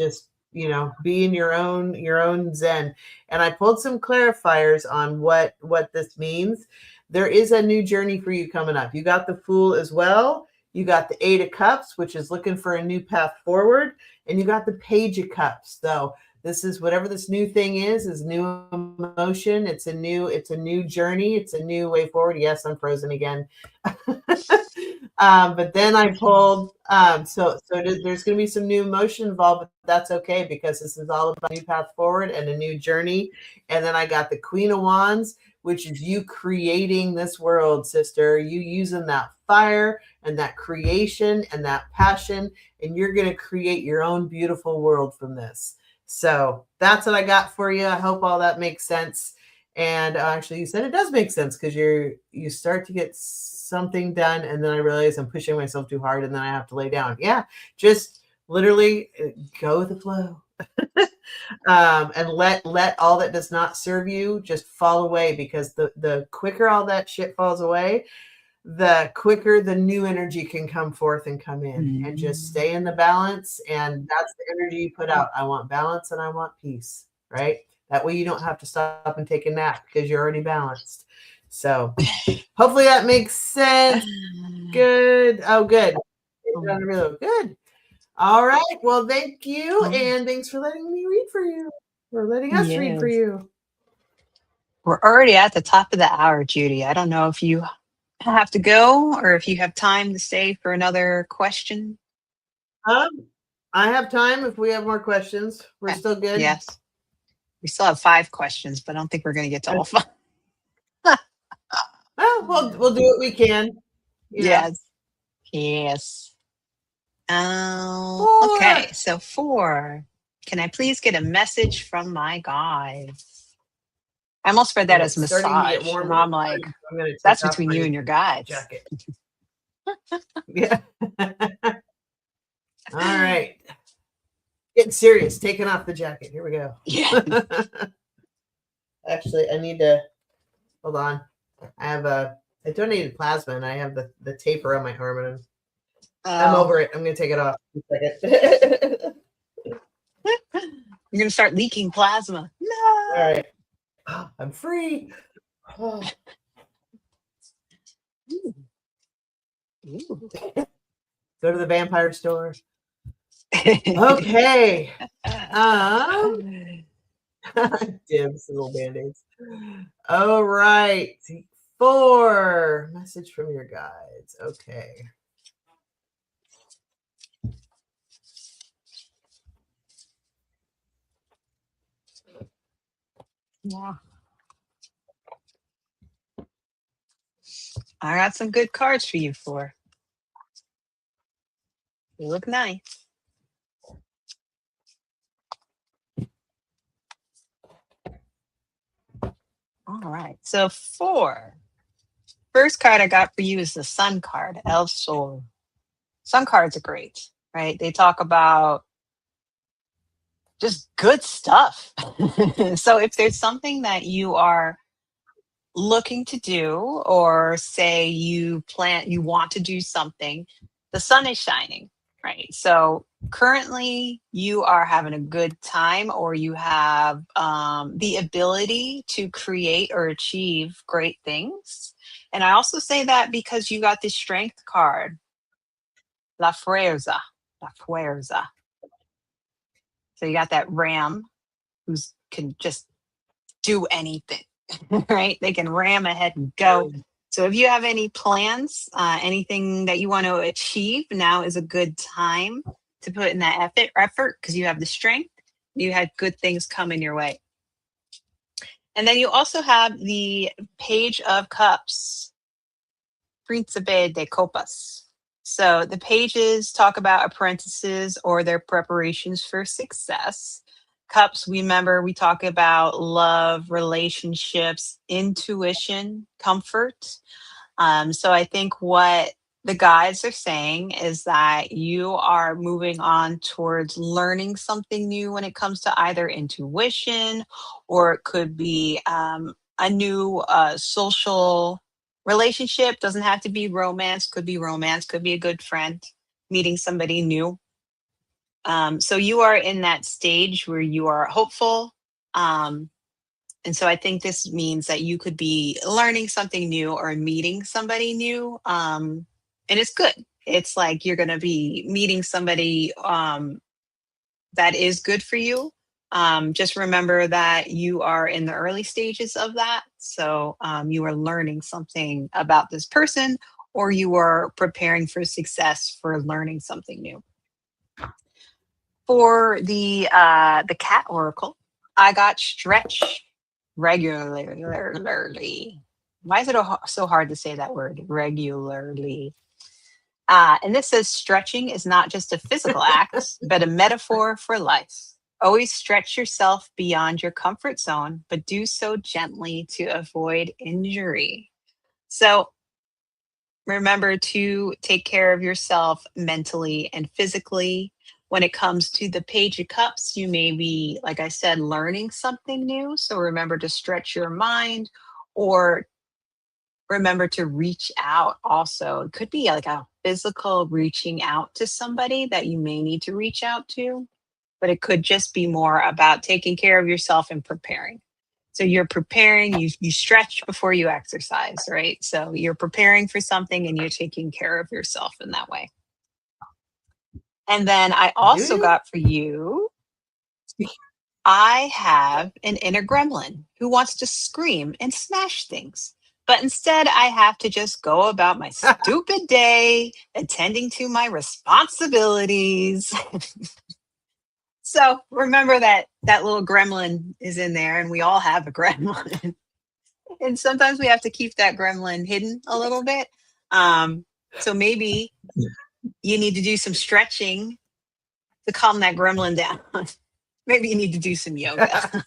be in your own zen. And I pulled some clarifiers on what this means. There is a new journey for you coming up. You got the Fool as well. You got the 8 of Cups, which is looking for a new path forward. And you got the Page of Cups. So this is whatever this new thing is new emotion. It's a new journey. It's a new way forward. Yes, I'm frozen again. But then I pulled, so there's going to be some new emotion involved, but that's okay, because this is all about a new path forward and a new journey. And then I got the Queen of Wands, which is you creating this world, sister. You using that fire and that creation and that passion, and you're going to create your own beautiful world from this. So that's what I got for you. I hope all that makes sense. And actually, you said it does make sense, because you start to get something done, and then I realize I'm pushing myself too hard, and then I have to lay down. Yeah, just literally go with the flow. And let all that does not serve you just fall away, because the quicker all that shit falls away, the quicker the new energy can come forth and come in. And just stay in the balance, and that's the energy you put out. I want balance and I want peace, right? That way you don't have to stop and take a nap, because you're already balanced. So hopefully that makes sense. Good. Oh, good. Good. All right. Well, thank you. And thanks for letting me read for you, or letting us read for you. We're already at the top of the hour, Judie. I don't know if you have to go or if you have time to stay for another question. I have time if we have more questions. We're still good. Yes. We still have 5 questions, but I don't think we're going to get to all 5. Well, we'll do what we can. Yes. Okay, so 4. Can I please get a message from my guides? I almost read that as massage. And I'm like, that's between you and your guides. Yeah. All right. Getting serious. Taking off the jacket. Here we go. Yeah. Actually, I need to hold on. I donated plasma and I have the tape around my arm and I'm Oh, over it. I'm gonna take it off in a second. you're gonna start leaking plasma. All No. right. I'm free. Oh, Ooh. Ooh. go to the vampire store. Okay. Dibs, little band-aids. All right. 4. Message from your guides. Okay. Yeah. I got some good cards for you, 4. You look nice. All right. So 4. First card I got for you is the Sun card, El Sol. Sun cards are great, right? They talk about just good stuff. So if there's something that you are looking to do, or say you want to do something, the sun is shining, right? So currently you are having a good time, or you have the ability to create or achieve great things. And I also say that because you got the strength card, la fuerza. So you got that ram who's can just do anything, right? They can ram ahead and go. So if you have any plans, anything that you want to achieve, now is a good time to put in that effort because you have the strength. You had good things coming your way. And then you also have the Page of Cups, Príncipe de Copas. So the pages talk about apprentices or their preparations for success. Cups, we talk about love, relationships, intuition, comfort. So I think what the guides are saying is that you are moving on towards learning something new when it comes to either intuition, or it could be a new social relationship. Doesn't have to be romance, could be a good friend, meeting somebody new. So you are in that stage where you are hopeful. Um, and so I think this means that you could be learning something new or meeting somebody new. And it's good. It's like you're going to be meeting somebody that is good for you. Just remember that you are in the early stages of that. So you are learning something about this person, or you are preparing for success for learning something new. For the cat oracle, I got stretch regularly. Why is it so hard to say that word, regularly? And this says stretching is not just a physical act, but a metaphor for life. Always stretch yourself beyond your comfort zone, but do so gently to avoid injury. So remember to take care of yourself mentally and physically. When it comes to the Page of Cups, you may be, like I said, learning something new. So remember to stretch your mind, or remember to reach out also. It could be like a physical reaching out to somebody that you may need to reach out to, but it could just be more about taking care of yourself and preparing. So you're preparing, you stretch before you exercise, right? So you're preparing for something and you're taking care of yourself in that way. And then I Do also you? got for you, I have an inner gremlin who wants to scream and smash things. But instead, I have to just go about my stupid day, attending to my responsibilities. So remember that little gremlin is in there, and we all have a gremlin. And sometimes we have to keep that gremlin hidden a little bit. So maybe you need to do some stretching to calm that gremlin down. Maybe you need to do some yoga.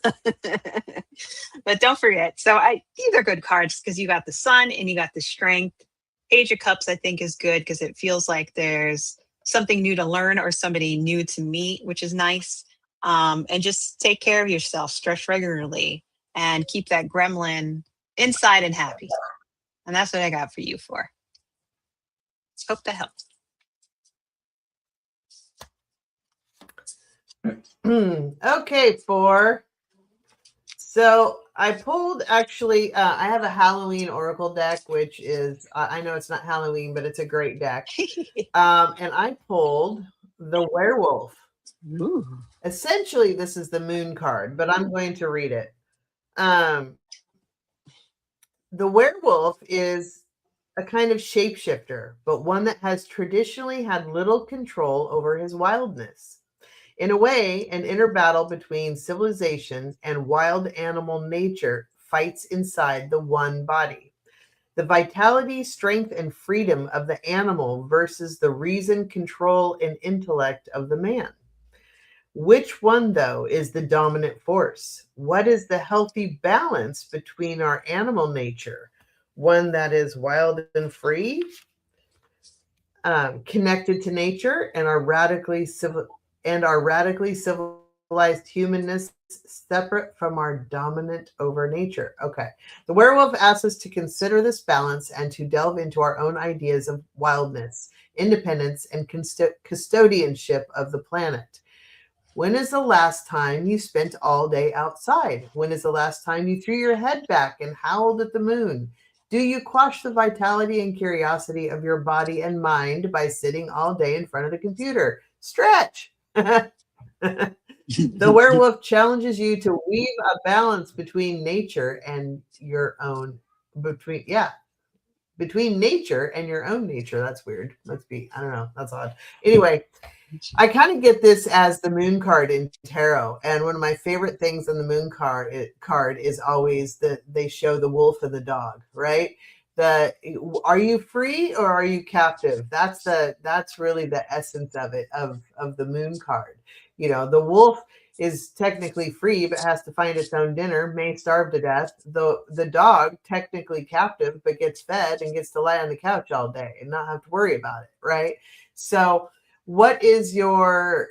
But don't forget. So these are good cards because you got the sun and you got the strength. Page of Cups, I think, is good because it feels like there's something new to learn or somebody new to meet, which is nice. And just take care of yourself, stretch regularly, and keep that gremlin inside and happy. And that's what I got for you for. Hope that helps. Okay, four. So I pulled actually, I have a Halloween Oracle deck, which is, I know it's not Halloween, but it's a great deck. And I pulled the werewolf. Ooh. Essentially, this is the moon card, but I'm going to read it. Um, the werewolf is a kind of shapeshifter, but one that has traditionally had little control over his wildness. In a way, an inner battle between civilization and wild animal nature fights inside the one body. The vitality, strength, and freedom of the animal versus the reason, control, and intellect of the man. Which one, though, is the dominant force? What is the healthy balance between our animal nature, one that is wild and free, connected to nature, and our radically civilized humanness separate from our dominant over nature? Okay. The werewolf asks us to consider this balance and to delve into our own ideas of wildness, independence, and custodianship of the planet. When is the last time you spent all day outside? When is the last time you threw your head back and howled at the moon? Do you quash the vitality and curiosity of your body and mind by sitting all day in front of the computer? Stretch! The werewolf challenges you to weave a balance between nature and your own, between nature and your own nature. That's weird. I don't know. That's odd. Anyway, I kind of get this as the moon card in tarot, and one of my favorite things on the moon card is always that they show the wolf and the dog, right? The Are you free or are you captive? That's really the essence of it, of the moon card. You know, the wolf is technically free but has to find its own dinner, may starve to death. The dog technically captive but gets fed and gets to lie on the couch all day and not have to worry about it, right? So what is your,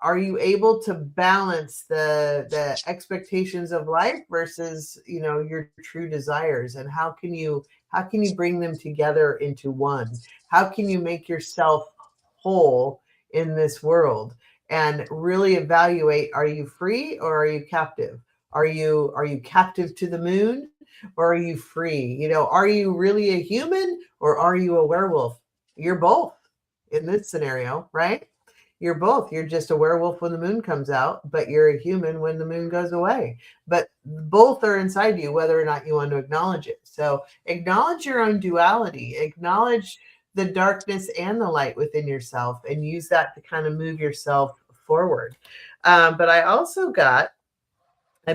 are you able to balance the expectations of life versus, your true desires, and how can you bring them together into one? How can you make yourself whole in this world and really evaluate, are you free or are you captive? Are you captive to the moon, or are you free? Are you really a human or are you a werewolf? You're both in this scenario, right? You're both. You're just a werewolf when the moon comes out, but you're a human when the moon goes away. But both are inside you, whether or not you want to acknowledge it. So acknowledge your own duality, acknowledge the darkness and the light within yourself, and use that to kind of move yourself forward. But I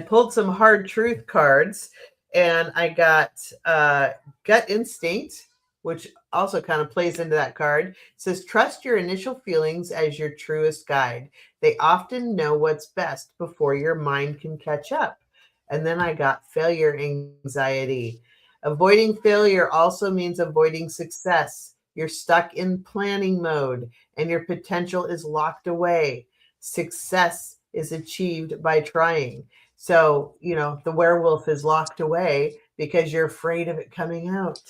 pulled some hard truth cards, and I got gut instinct, which also kind of plays into that card. It says, trust your initial feelings as your truest guide. They often know what's best before your mind can catch up. And then I got failure anxiety. Avoiding failure also means avoiding success. You're stuck in planning mode and your potential is locked away. Success is achieved by trying. So, the werewolf is locked away because you're afraid of it coming out.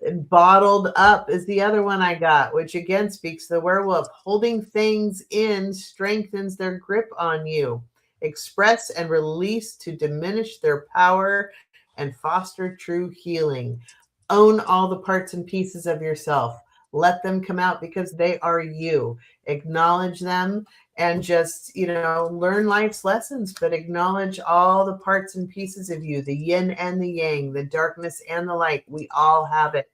And bottled up is the other one I got, which again speaks to the werewolf. Holding things in strengthens their grip on you. Express and release to diminish their power and foster true healing. Own all the parts and pieces of yourself. Let them come out because they are you. Acknowledge them and just, learn life's lessons, but acknowledge all the parts and pieces of you, the yin and the yang, the darkness and the light. We all have it.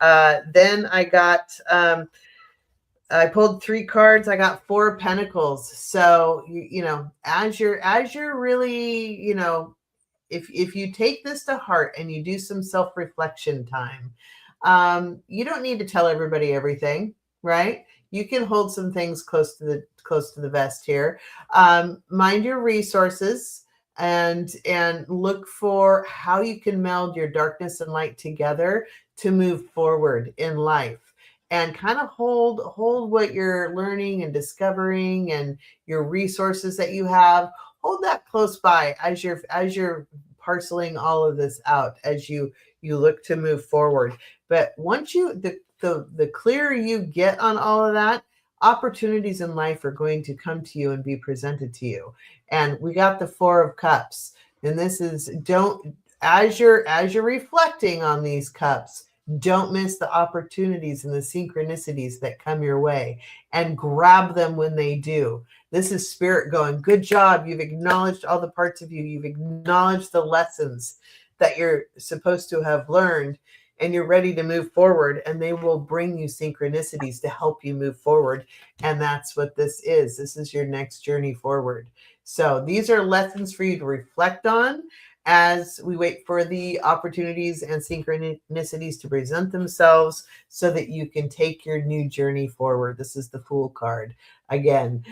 Then I pulled 3 cards. I got 4 pentacles. So, as you're really, if you take this to heart and you do some self-reflection time, you don't need to tell everybody everything, right? You can hold some things close to the vest here. Mind your resources and look for how you can meld your darkness and light together to move forward in life. and kind of hold what you're learning and discovering and your resources that you have. Hold that close by as you're parceling all of this out as you look to move forward. But once the clearer you get on all of that, opportunities in life are going to come to you and be presented to you. And we got the 4 of Cups. And this is, don't, as you're reflecting on these cups, don't miss the opportunities and the synchronicities that come your way, and grab them when they do. This is spirit going, good job. You've acknowledged all the parts of you. You've acknowledged the lessons that you're supposed to have learned, and you're ready to move forward, and they will bring you synchronicities to help you move forward. And that's what this is. This is your next journey forward. So these are lessons for you to reflect on as we wait for the opportunities and synchronicities to present themselves so that you can take your new journey forward. This is the Fool card. Again,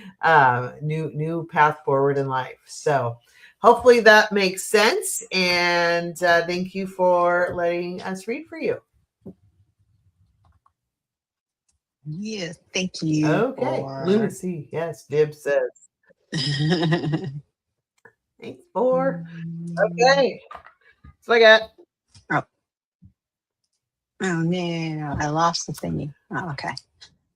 new path forward in life. So hopefully that makes sense. And thank you for letting us read for you. Yeah, thank you. Okay. Lunacy. Yes, Dib says. Thanks for. Okay. So I got. Oh no, I lost the thingy. Oh, okay.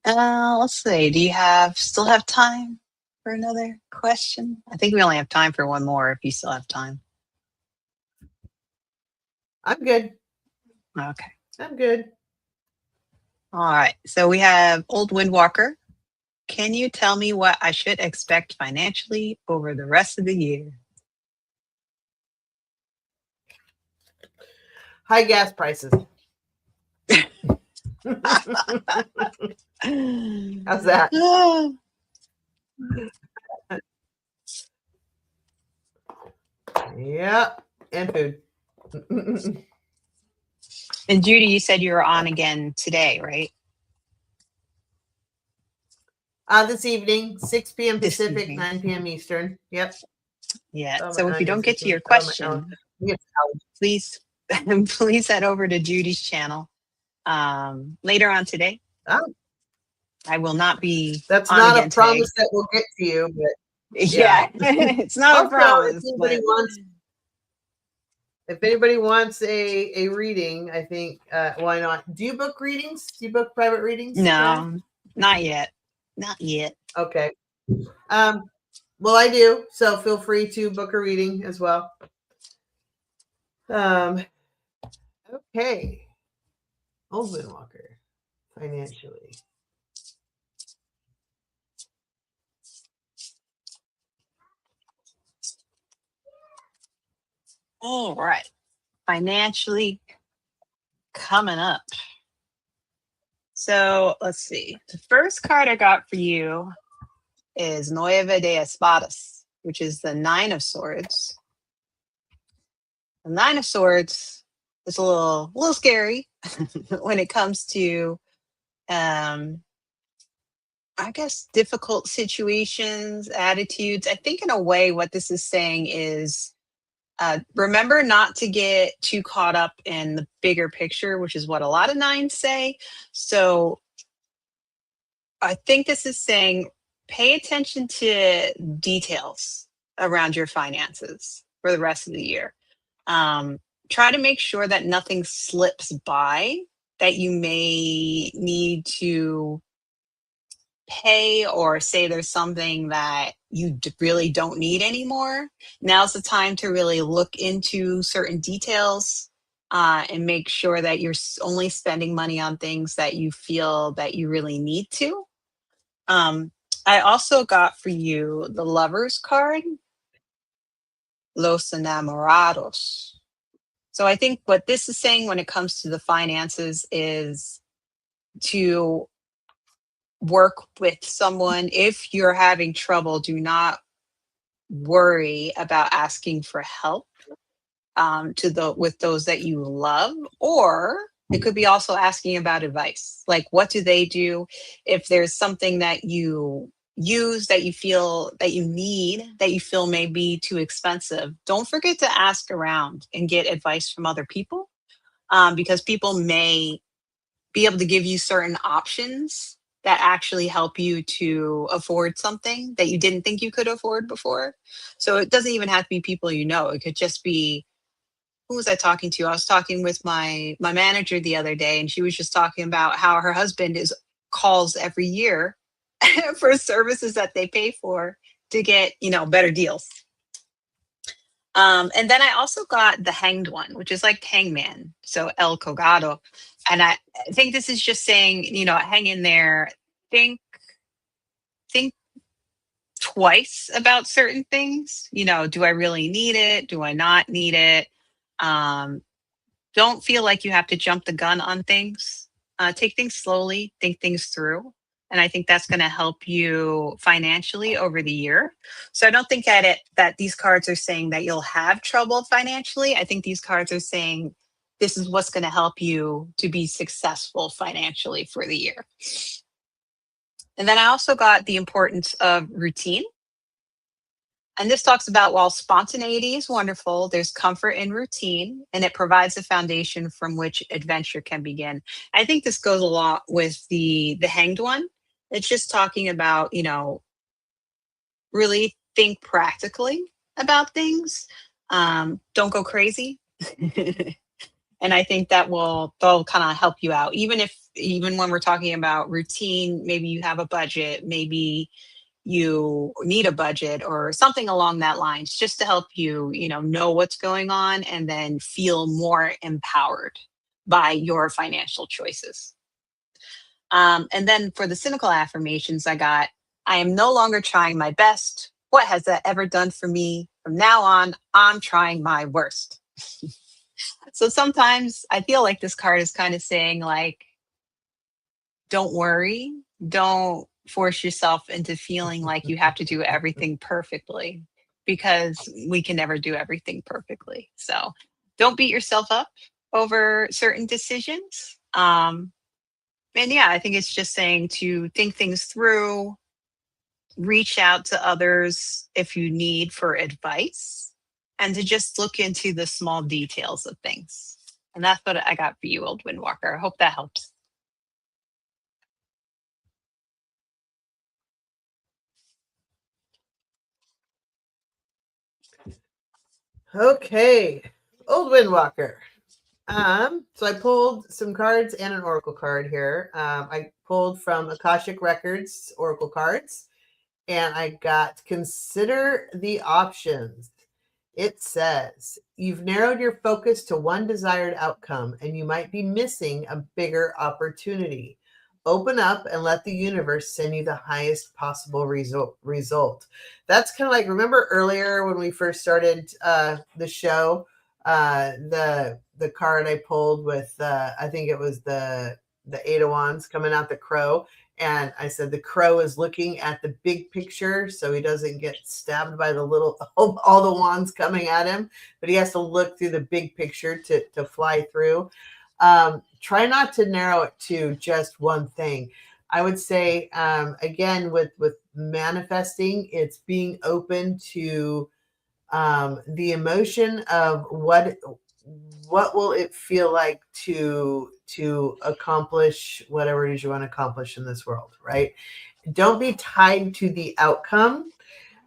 Let's see. Do you still have time for another question? I think we only have time for one more if you still have time. I'm good. Okay. I'm good. All right. So we have Old Windwalker. Can you tell me what I should expect financially over the rest of the year? High gas prices. How's that? Yeah, and food. And Judie, you said you were on again today, right? This evening, 6 p.m. Pacific, evening. 9 p.m. Eastern. Yep. Yeah. Oh, So if you don't get to your oh, question, please head over to Judie's channel later on today. Oh, I will not be. That's on not again a promise today. that we'll get to you, but yeah, it's not also, a promise. If anybody wants a reading, I think why not? Do you book readings? Do you book private readings? No, not yet. Not yet. Okay. Well, I do, so feel free to book a reading as well. Okay. Old Windwalker, financially. All right. Financially coming up. So let's see. The first card I got for you is Nueve de Espadas, which is the 9 of Swords. The 9 of Swords is a little scary when it comes to I guess difficult situations, attitudes. I think in a way what this is saying is remember not to get too caught up in the bigger picture, which is what a lot of 9s say. So I think this is saying pay attention to details around your finances for the rest of the year. Try to make sure that nothing slips by that you may need to pay, or say there's something that you really don't need anymore. Now's the time to really look into certain details and make sure that you're only spending money on things that you feel that you really need to. I also got for you the Lovers card, Los Enamorados. So I think what this is saying when it comes to the finances is to work with someone. If you're having trouble, do not worry about asking for help with those that you love, or it could be also asking about advice. Like, what do they do? If there's something that you use that you feel that you need, that you feel may be too expensive, don't forget to ask around and get advice from other people, because people may be able to give you certain options that actually help you to afford something that you didn't think you could afford before. So it doesn't even have to be people you know. It could just be, who was I talking to? I was talking with my manager the other day, and she was just talking about how her husband is calls every year for services that they pay for to get, better deals. And then I also got the hanged one, which is like hangman, so El Cogado. And I think this is just saying, hang in there, think think twice about certain things. Do I really need it? Do I not need it? Um, don't feel like you have to jump the gun on things. Take things slowly, think things through. And I think that's going to help you financially over the year. So I don't think that these cards are saying that you'll have trouble financially. I think these cards are saying this is what's going to help you to be successful financially for the year. And then I also got the importance of routine. And this talks about, while spontaneity is wonderful, there's comfort in routine, and it provides a foundation from which adventure can begin. I think this goes a lot with the hanged one. It's just talking about, really think practically about things. Don't go crazy. And I think they'll kind of help you out. Even when we're talking about routine, maybe you have a budget, maybe you need a budget or something along that lines, just to help you, know what's going on and then feel more empowered by your financial choices. And then for the cynical affirmations, I am no longer trying my best. What has that ever done for me? From now on, I'm trying my worst. So sometimes I feel like this card is kind of saying, like, don't worry, don't force yourself into feeling like you have to do everything perfectly, because we can never do everything perfectly. So don't beat yourself up over certain decisions. And yeah, I think it's just saying to think things through, reach out to others if you need for advice, and to just look into the small details of things. And that's what I got for you, Old Windwalker. I hope that helps. Okay, Old Windwalker. So I pulled some cards and an oracle card here. I pulled from Akashic Records oracle cards, and I got consider the options. It says you've narrowed your focus to one desired outcome, and you might be missing a bigger opportunity. Open up and let the universe send you the highest possible result. That's kind of like, remember earlier when we first started the show, the card I pulled with I think it was the Eight of Wands coming out the crow. And I said the crow is looking at the big picture so he doesn't get stabbed by the little, all the wands coming at him, but he has to look through the big picture to fly through. Try not to narrow it to just one thing. I would say, again, with manifesting, it's being open to the emotion of what will it feel like to accomplish whatever it is you want to accomplish in this world, right? Don't be tied to the outcome.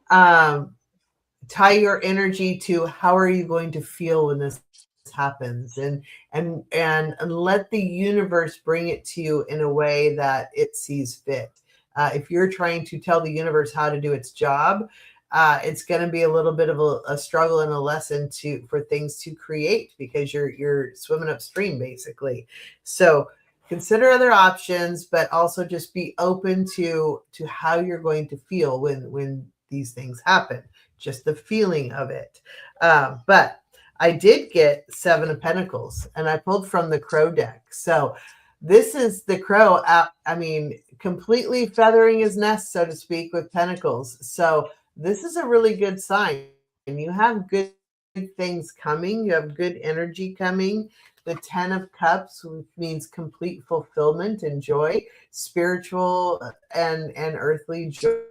Tie your energy to how are you going to feel when this happens, and let the universe bring it to you in a way that it sees fit. If you're trying to tell the universe how to do its job, it's going to be a little bit of a struggle and a lesson for things to create, because you're swimming upstream basically. So consider other options, but also just be open to how you're going to feel when these things happen. Just the feeling of it. But I did get Seven of Pentacles, and I pulled from the Crow deck. So this is the Crow, completely feathering his nest, so to speak, with Pentacles. So this is a really good sign. You have good things coming. You have good energy coming. The 10 of Cups, which means complete fulfillment and joy, spiritual and earthly joy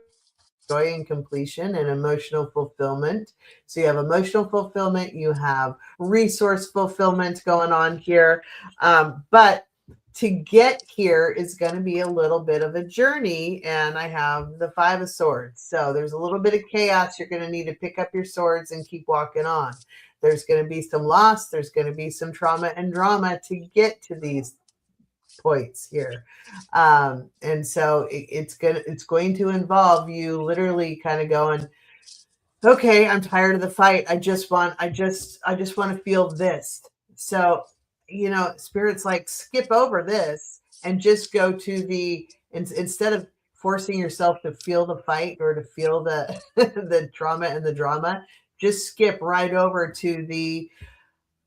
and completion, and emotional fulfillment. So you have emotional fulfillment, you have resource fulfillment going on here. But to get here is going to be a little bit of a journey. And I have the 5 of Swords. So there's a little bit of chaos. You're going to need to pick up your swords and keep walking on. There's going to be some loss. There's going to be some trauma and drama to get to these points here. And so it's going to involve you literally kind of going, okay, I'm tired of the fight. I just want to feel this. So, Spirit's like, skip over this and just go to instead of forcing yourself to feel the fight or to feel the the trauma and the drama, just skip right over to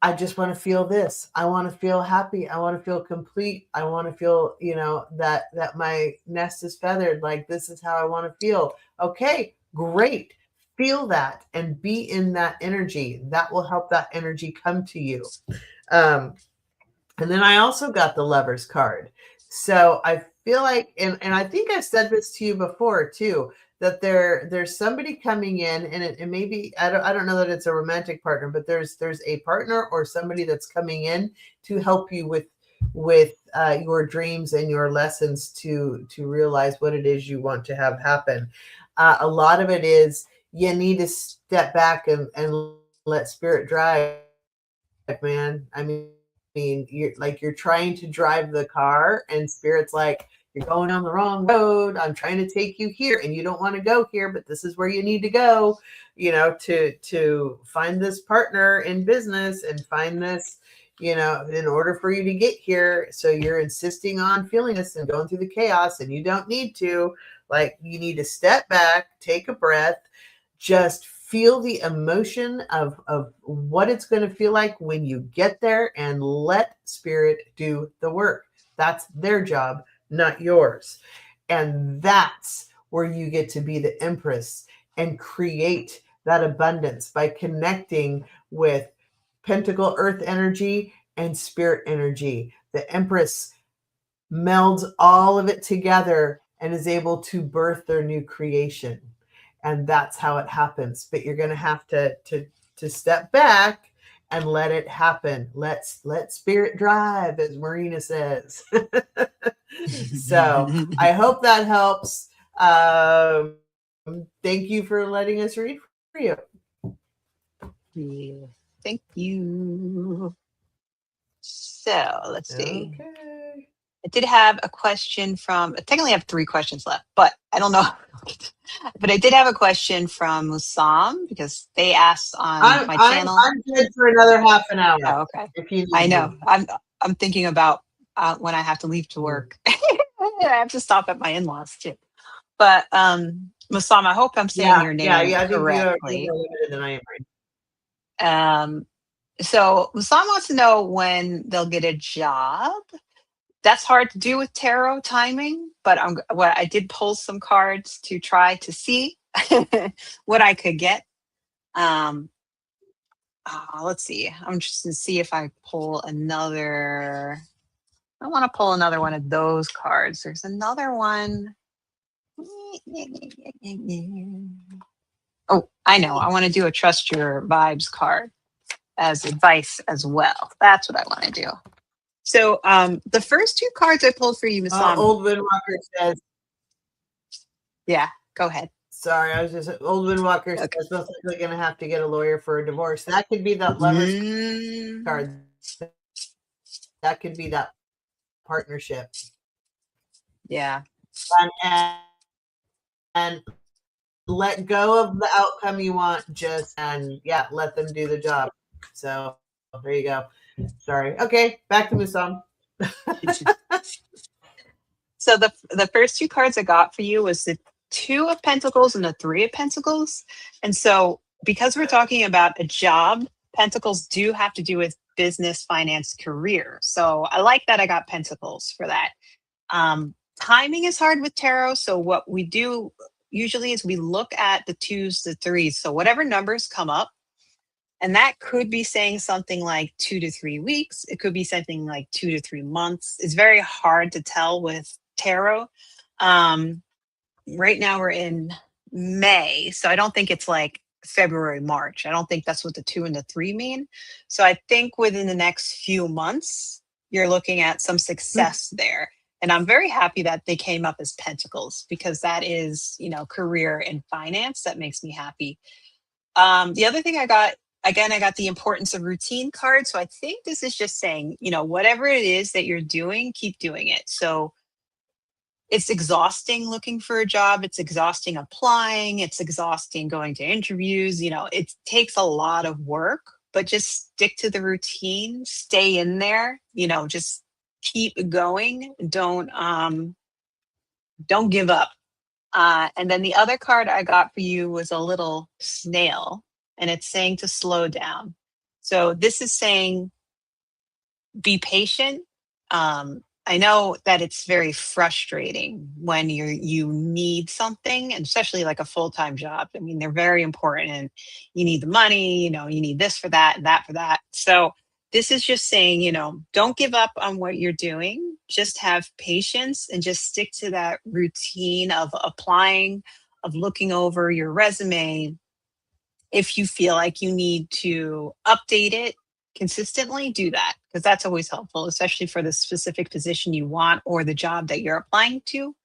I just want to feel this. I want to feel happy. I want to feel complete. I want to feel, that my nest is feathered. Like, this is how I want to feel. Okay, great. Feel that and be in that energy. That will help that energy come to you. And then I also got the Lover's card. So I feel like, and I think I said this to you before too, that there's somebody coming in, and it may be, I don't know that it's a romantic partner, but there's a partner or somebody that's coming in to help you with your dreams and your lessons to realize what it is you want to have happen. A lot of it is you need to step back and let Spirit drive, man. I mean, you're trying to drive the car, and Spirit's like, you're going on the wrong road. I'm trying to take you here, and you don't want to go here, but this is where you need to go, to find this partner in business and find this, in order for you to get here. So you're insisting on feeling this and going through the chaos, and you don't need to. Like, you need to step back, take a breath, just feel the emotion of what it's going to feel like when you get there, and let Spirit do the work. That's their job, not yours. And that's where you get to be the Empress and create that abundance by connecting with Pentacle Earth energy and Spirit energy. The Empress melds all of it together and is able to birth their new creation. And that's how it happens. But you're going to have to step back and let it happen. Let Spirit drive, as Marina says. So I hope that helps. Thank you for letting us read for you. Yeah, thank you. So let's see. Okay. I did have a question I technically have 3 questions left, but I don't know. But I did have a question from Musam, because they asked on my channel. I'm good for another half an hour. Oh, okay. If you need I know. me. I'm thinking about when I have to leave to work. I have to stop at my in-laws too. But Musam, I hope I'm saying your name I think correctly. you're limited than I am. So Musam wants to know when they'll get a job. That's hard to do with tarot timing, but I did pull some cards to try to see what I could get. Let's see. I'm just going to see if I pull another. I want to pull another one of those cards. There's another one. Oh, I know. I want to do a trust your vibes card as advice as well. That's what I want to do. So the first 2 cards I pulled for you, Masam. Old Windwalker says. Yeah, go ahead. Sorry, I was just Old Windwalker says most likely going to have to get a lawyer for a divorce. That could be that Lover's card. That could be that partnership. Yeah. And let go of the outcome you want, let them do the job. So there you go. Sorry. Okay, back to Musam. So the first 2 cards I got for you was the 2 of Pentacles and the 3 of Pentacles. And so because we're talking about a job, Pentacles do have to do with business, finance, career. So I like that I got Pentacles for that. Timing is hard with tarot. So what we do usually is we look at the 2s, the 3s. So whatever numbers come up, and that could be saying something like 2 to 3 weeks. It could be something like 2 to 3 months. It's very hard to tell with tarot. Right now we're in May, so I don't think it's like February, March. I don't think that's what the 2 and the 3 mean. So I think within the next few months, you're looking at some success there. And I'm very happy that they came up as pentacles because that is, career and finance. That makes me happy. The other thing I got, again, I got the importance of routine card. So I think this is just saying, whatever it is that you're doing, keep doing it. So it's exhausting looking for a job. It's exhausting applying. It's exhausting going to interviews. It takes a lot of work, but just stick to the routine, stay in there, just keep going. Don't give up. And then the other card I got for you was a little snail, and it's saying to slow down. So this is saying be patient. I know that it's very frustrating when you need something, and especially like a full-time job. I mean, they're very important, and you need the money. You need this for that and that for that. So this is just saying, don't give up on what you're doing. Just have patience and just stick to that routine of applying, of looking over your resume. If you feel like you need to update it consistently, do that because that's always helpful, especially for the specific position you want or the job that you're applying to.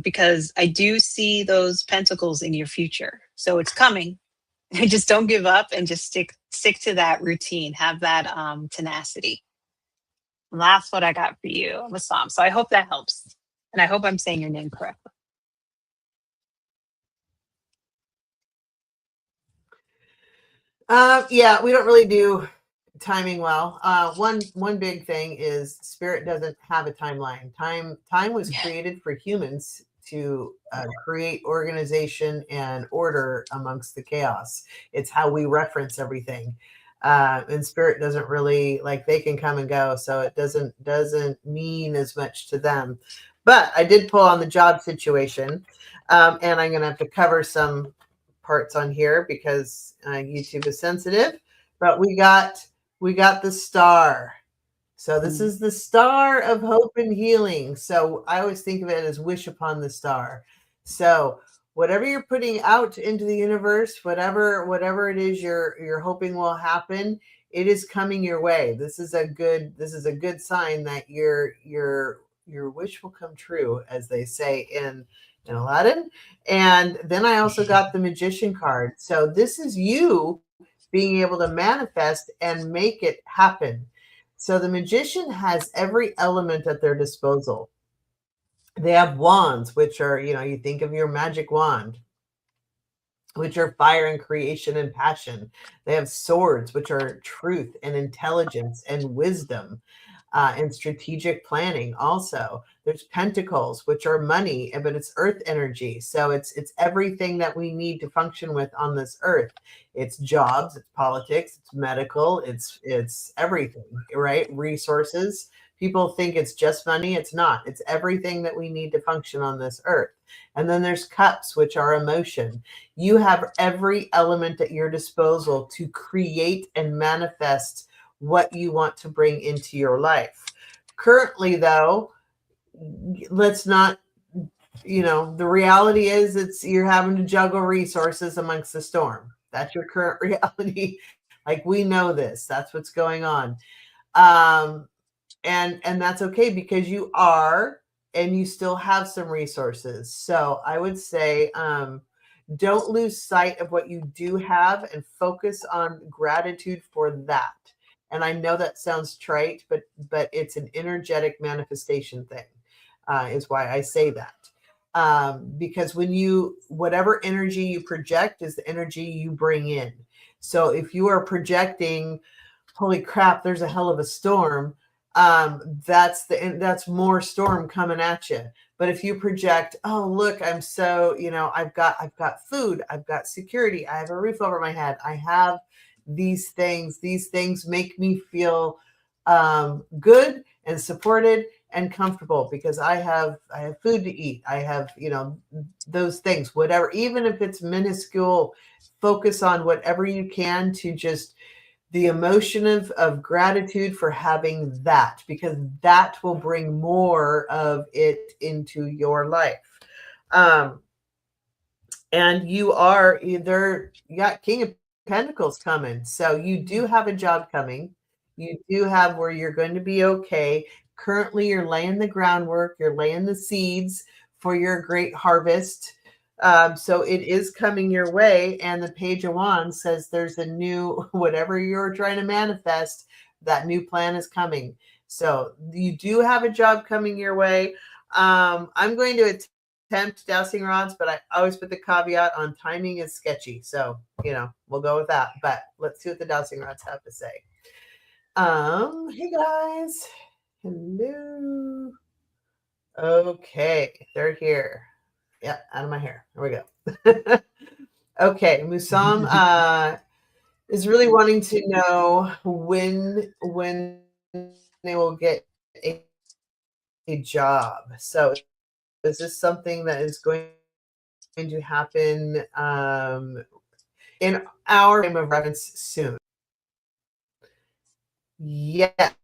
Because I do see those pentacles in your future. So it's coming. Just don't give up and just stick to that routine. Have that tenacity. And that's what I got for you, Masam. So I hope that helps. And I hope I'm saying your name correctly. Yeah, we don't really do timing well. One big thing is spirit doesn't have a timeline. Time was Yeah. created for humans to create organization and order amongst the chaos. It's how we reference everything. And spirit doesn't really, like, they can come and go, so it doesn't mean as much to them. But I did pull on the job situation, and I'm going to have to cover some parts on here because YouTube is sensitive. But we got the star. So this is the star of hope and healing. So I always think of it as wish upon the star. So whatever you're putting out into the universe, whatever it is you're hoping will happen, it is coming your way. This is a good sign that your wish will come true, as they say in Aladdin. And then I also got the magician card. So this is you being able to manifest and make it happen. So the magician has every element at their disposal. They have wands, which are, you think of your magic wand, which are fire and creation and passion. They have swords, which are truth and intelligence and wisdom. And strategic planning. Also, there's pentacles, which are money, but it's earth energy. So it's everything that we need to function with on this earth. It's jobs, it's politics, it's medical, it's everything, right? Resources. People think it's just money. It's not. It's everything that we need to function on this earth. And then there's cups, which are emotion. You have every element at your disposal to create and manifest what you want to bring into your life. Currently, though, let's not, the reality is you're having to juggle resources amongst the storm. That's your current reality. Like, we know this. That's what's going on. And that's okay because you are, and you still have some resources. So I would say, don't lose sight of what you do have and focus on gratitude for that. And I know that sounds trite, but it's an energetic manifestation thing, is why I say that. Because whatever energy you project is the energy you bring in. So if you are projecting, holy crap, there's a hell of a storm, that's more storm coming at you. But if you project, oh, look, I'm so, I've got food, I've got security, I have a roof over my head, I have these things make me feel good and supported and comfortable because I have food to eat. I have, those things, whatever, even if it's minuscule, focus on whatever you can to just the emotion of gratitude for having that, because that will bring more of it into your life. And you got King of Pentacles coming. So you do have a job coming. You do have where you're going to be okay. Currently, you're laying the groundwork, you're laying the seeds for your great harvest. So it is coming your way. And the Page of Wands says there's a new, whatever you're trying to manifest, that new plan is coming. So you do have a job coming your way. I'm going to attempt dowsing rods, but I always put the caveat on timing is sketchy. So, we'll go with that. But let's see what the dowsing rods have to say. Hey guys. Hello. Okay, they're here. Yeah, out of my hair. There we go. Okay, Musam is really wanting to know when they will get a job. So is this something that is going to happen in our frame of reference soon? Yes.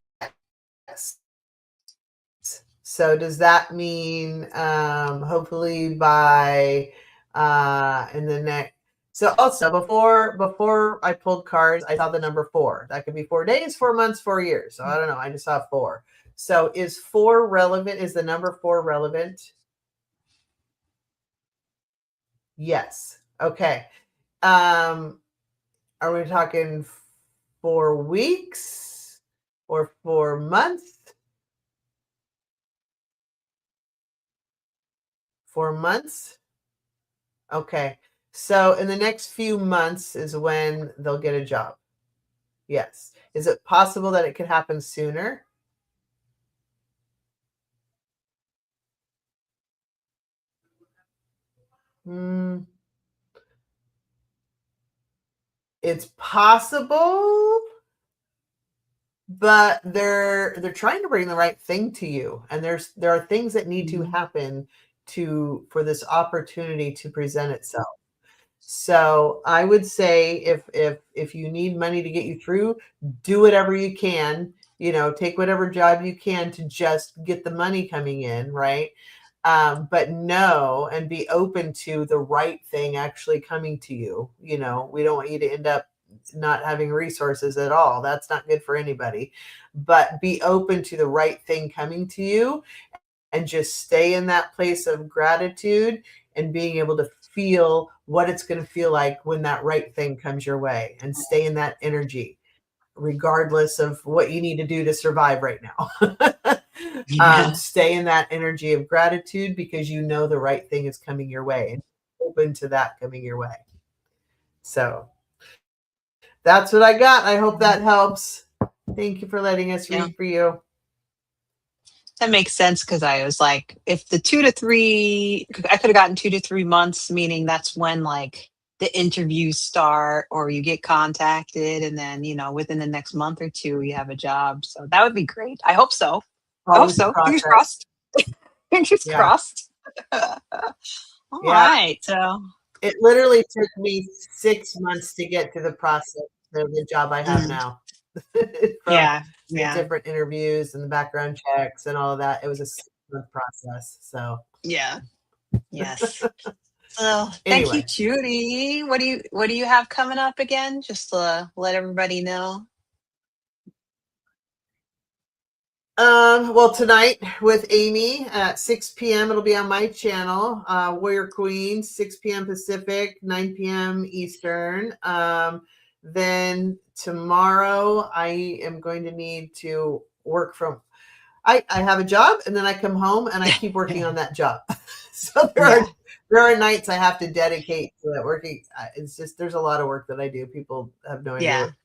So does that mean hopefully by in the next? So also before I pulled cards, I saw the number 4. That could be 4 days, 4 months, 4 years. So I don't know. I just saw 4. So is 4 relevant? Is the number 4 relevant? Yes. Okay. Are we talking 4 weeks or 4 months? 4 months? Okay. So in the next few months is when they'll get a job. Yes. Is it possible that it could happen sooner? It's possible, but they're trying to bring the right thing to you, and there are things that need to happen for this opportunity to present itself. So I would say if you need money to get you through, do whatever you can, take whatever job you can to just get the money coming in, right? But know and be open to the right thing actually coming to you. We don't want you to end up not having resources at all. That's not good for anybody. But be open to the right thing coming to you and just stay in that place of gratitude and being able to feel what it's going to feel like when that right thing comes your way, and stay in that energy regardless of what you need to do to survive right now. Stay in that energy of gratitude because the right thing is coming your way, and open to that coming your way. So that's what I got. I hope that helps. Thank you for letting us read for you. That makes sense, because I was like, if the 2 to 3, I could have gotten 2 to 3 months, meaning that's when like the interviews start or you get contacted, and then within the next month or 2 you have a job. So that would be great. I hope so. Fingers crossed. Fingers crossed. All right. So it literally took me 6 months to get to the process of the job I have now. From different interviews and the background checks and all of that. It was a 6-month process. So yes. So thank you, Judie. What do you have coming up again? Just to let everybody know. Well, tonight with Amy at 6 p.m. it'll be on my channel, Warrior Queen, 6 p.m. Pacific, 9 p.m. Eastern. Then tomorrow I am going to need to work from. I have a job, and then I come home and I keep working on that job. So there are nights I have to dedicate to that working. It's just there's a lot of work that I do. People have no idea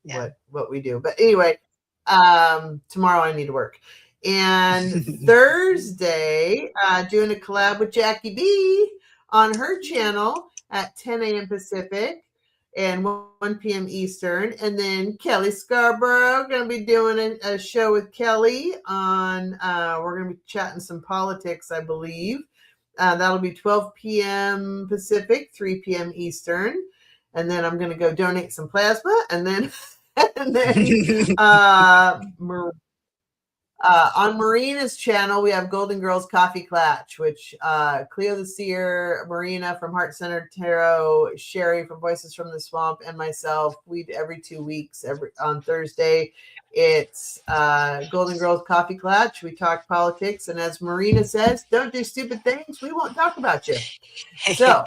what we do. But anyway, tomorrow I need to work. And Thursday, doing a collab with Jackie B on her channel at 10 a.m. Pacific and 1 p.m. Eastern. And then Kelly Scarborough, going to be doing a show with Kelly on, we're going to be chatting some politics, I believe. That'll be 12 p.m. Pacific, 3 p.m. Eastern. And then I'm going to go donate some plasma. And then, on Marina's channel, we have Golden Girls Coffee Clatch, which Cleo the Seer, Marina from Heart Centered Tarot, Sherry from Voices from the Swamp, and myself, we every 2 weeks, on Thursday, It's Golden Girls Coffee Clutch. We talk politics, and as Marina says, don't do stupid things. We won't talk about you. So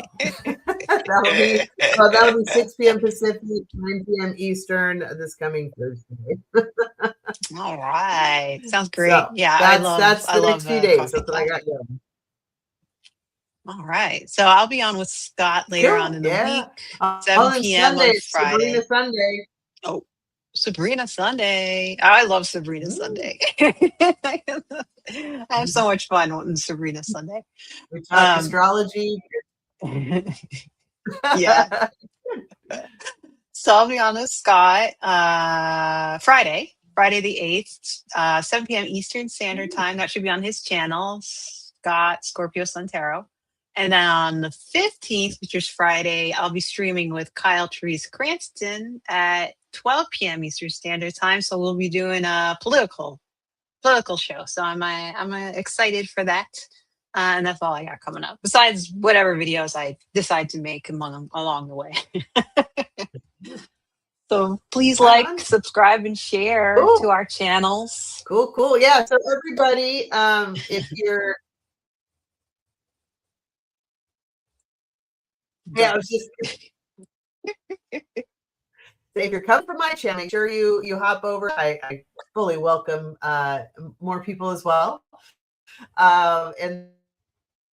that'll be 6 p.m. Pacific, 9 p.m. Eastern this coming Thursday. All right. Sounds great. So Yeah, that's I the love next few days. coffee That's what I clutch. got going. All right. So I'll be on with Scott later on Cool. in the Yeah. week, Oh, 7 and p.m. on Sunday, Sabrina Friday. Sunday. Oh, Sabrina Sunday. Oh, I love Sabrina Mm. Sunday. I have so much fun on Sabrina Sunday. We talk Um, astrology. yeah. So I'll be on with Scott Friday the 8th, 7 p.m. Eastern Standard Time. That should be on his channel, Scott Scorpio Sun Tarot. And then on the 15th, which is Friday, I'll be streaming with Kyle Therese Cranston at 12 p.m. Eastern Standard Time. So we'll be doing a political show. So I'm excited for that. And that's all I got coming up. Besides whatever videos I decide to make along the way. So please Right like, on. subscribe, and share to Cool. our channels. Cool. Yeah. So everybody, if you're Go. I was just if you're coming from my channel, make sure you hop over. I fully welcome more people as well. And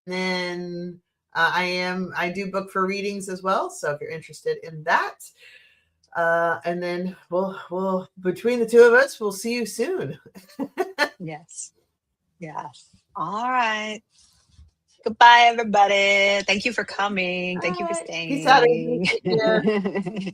then I do book for readings as well. So if you're interested in that, and then we'll between the two of us, we'll see you soon. Yes. All right. Goodbye, everybody. Thank you for coming. Thank you for Peace out, everybody. staying. Take care.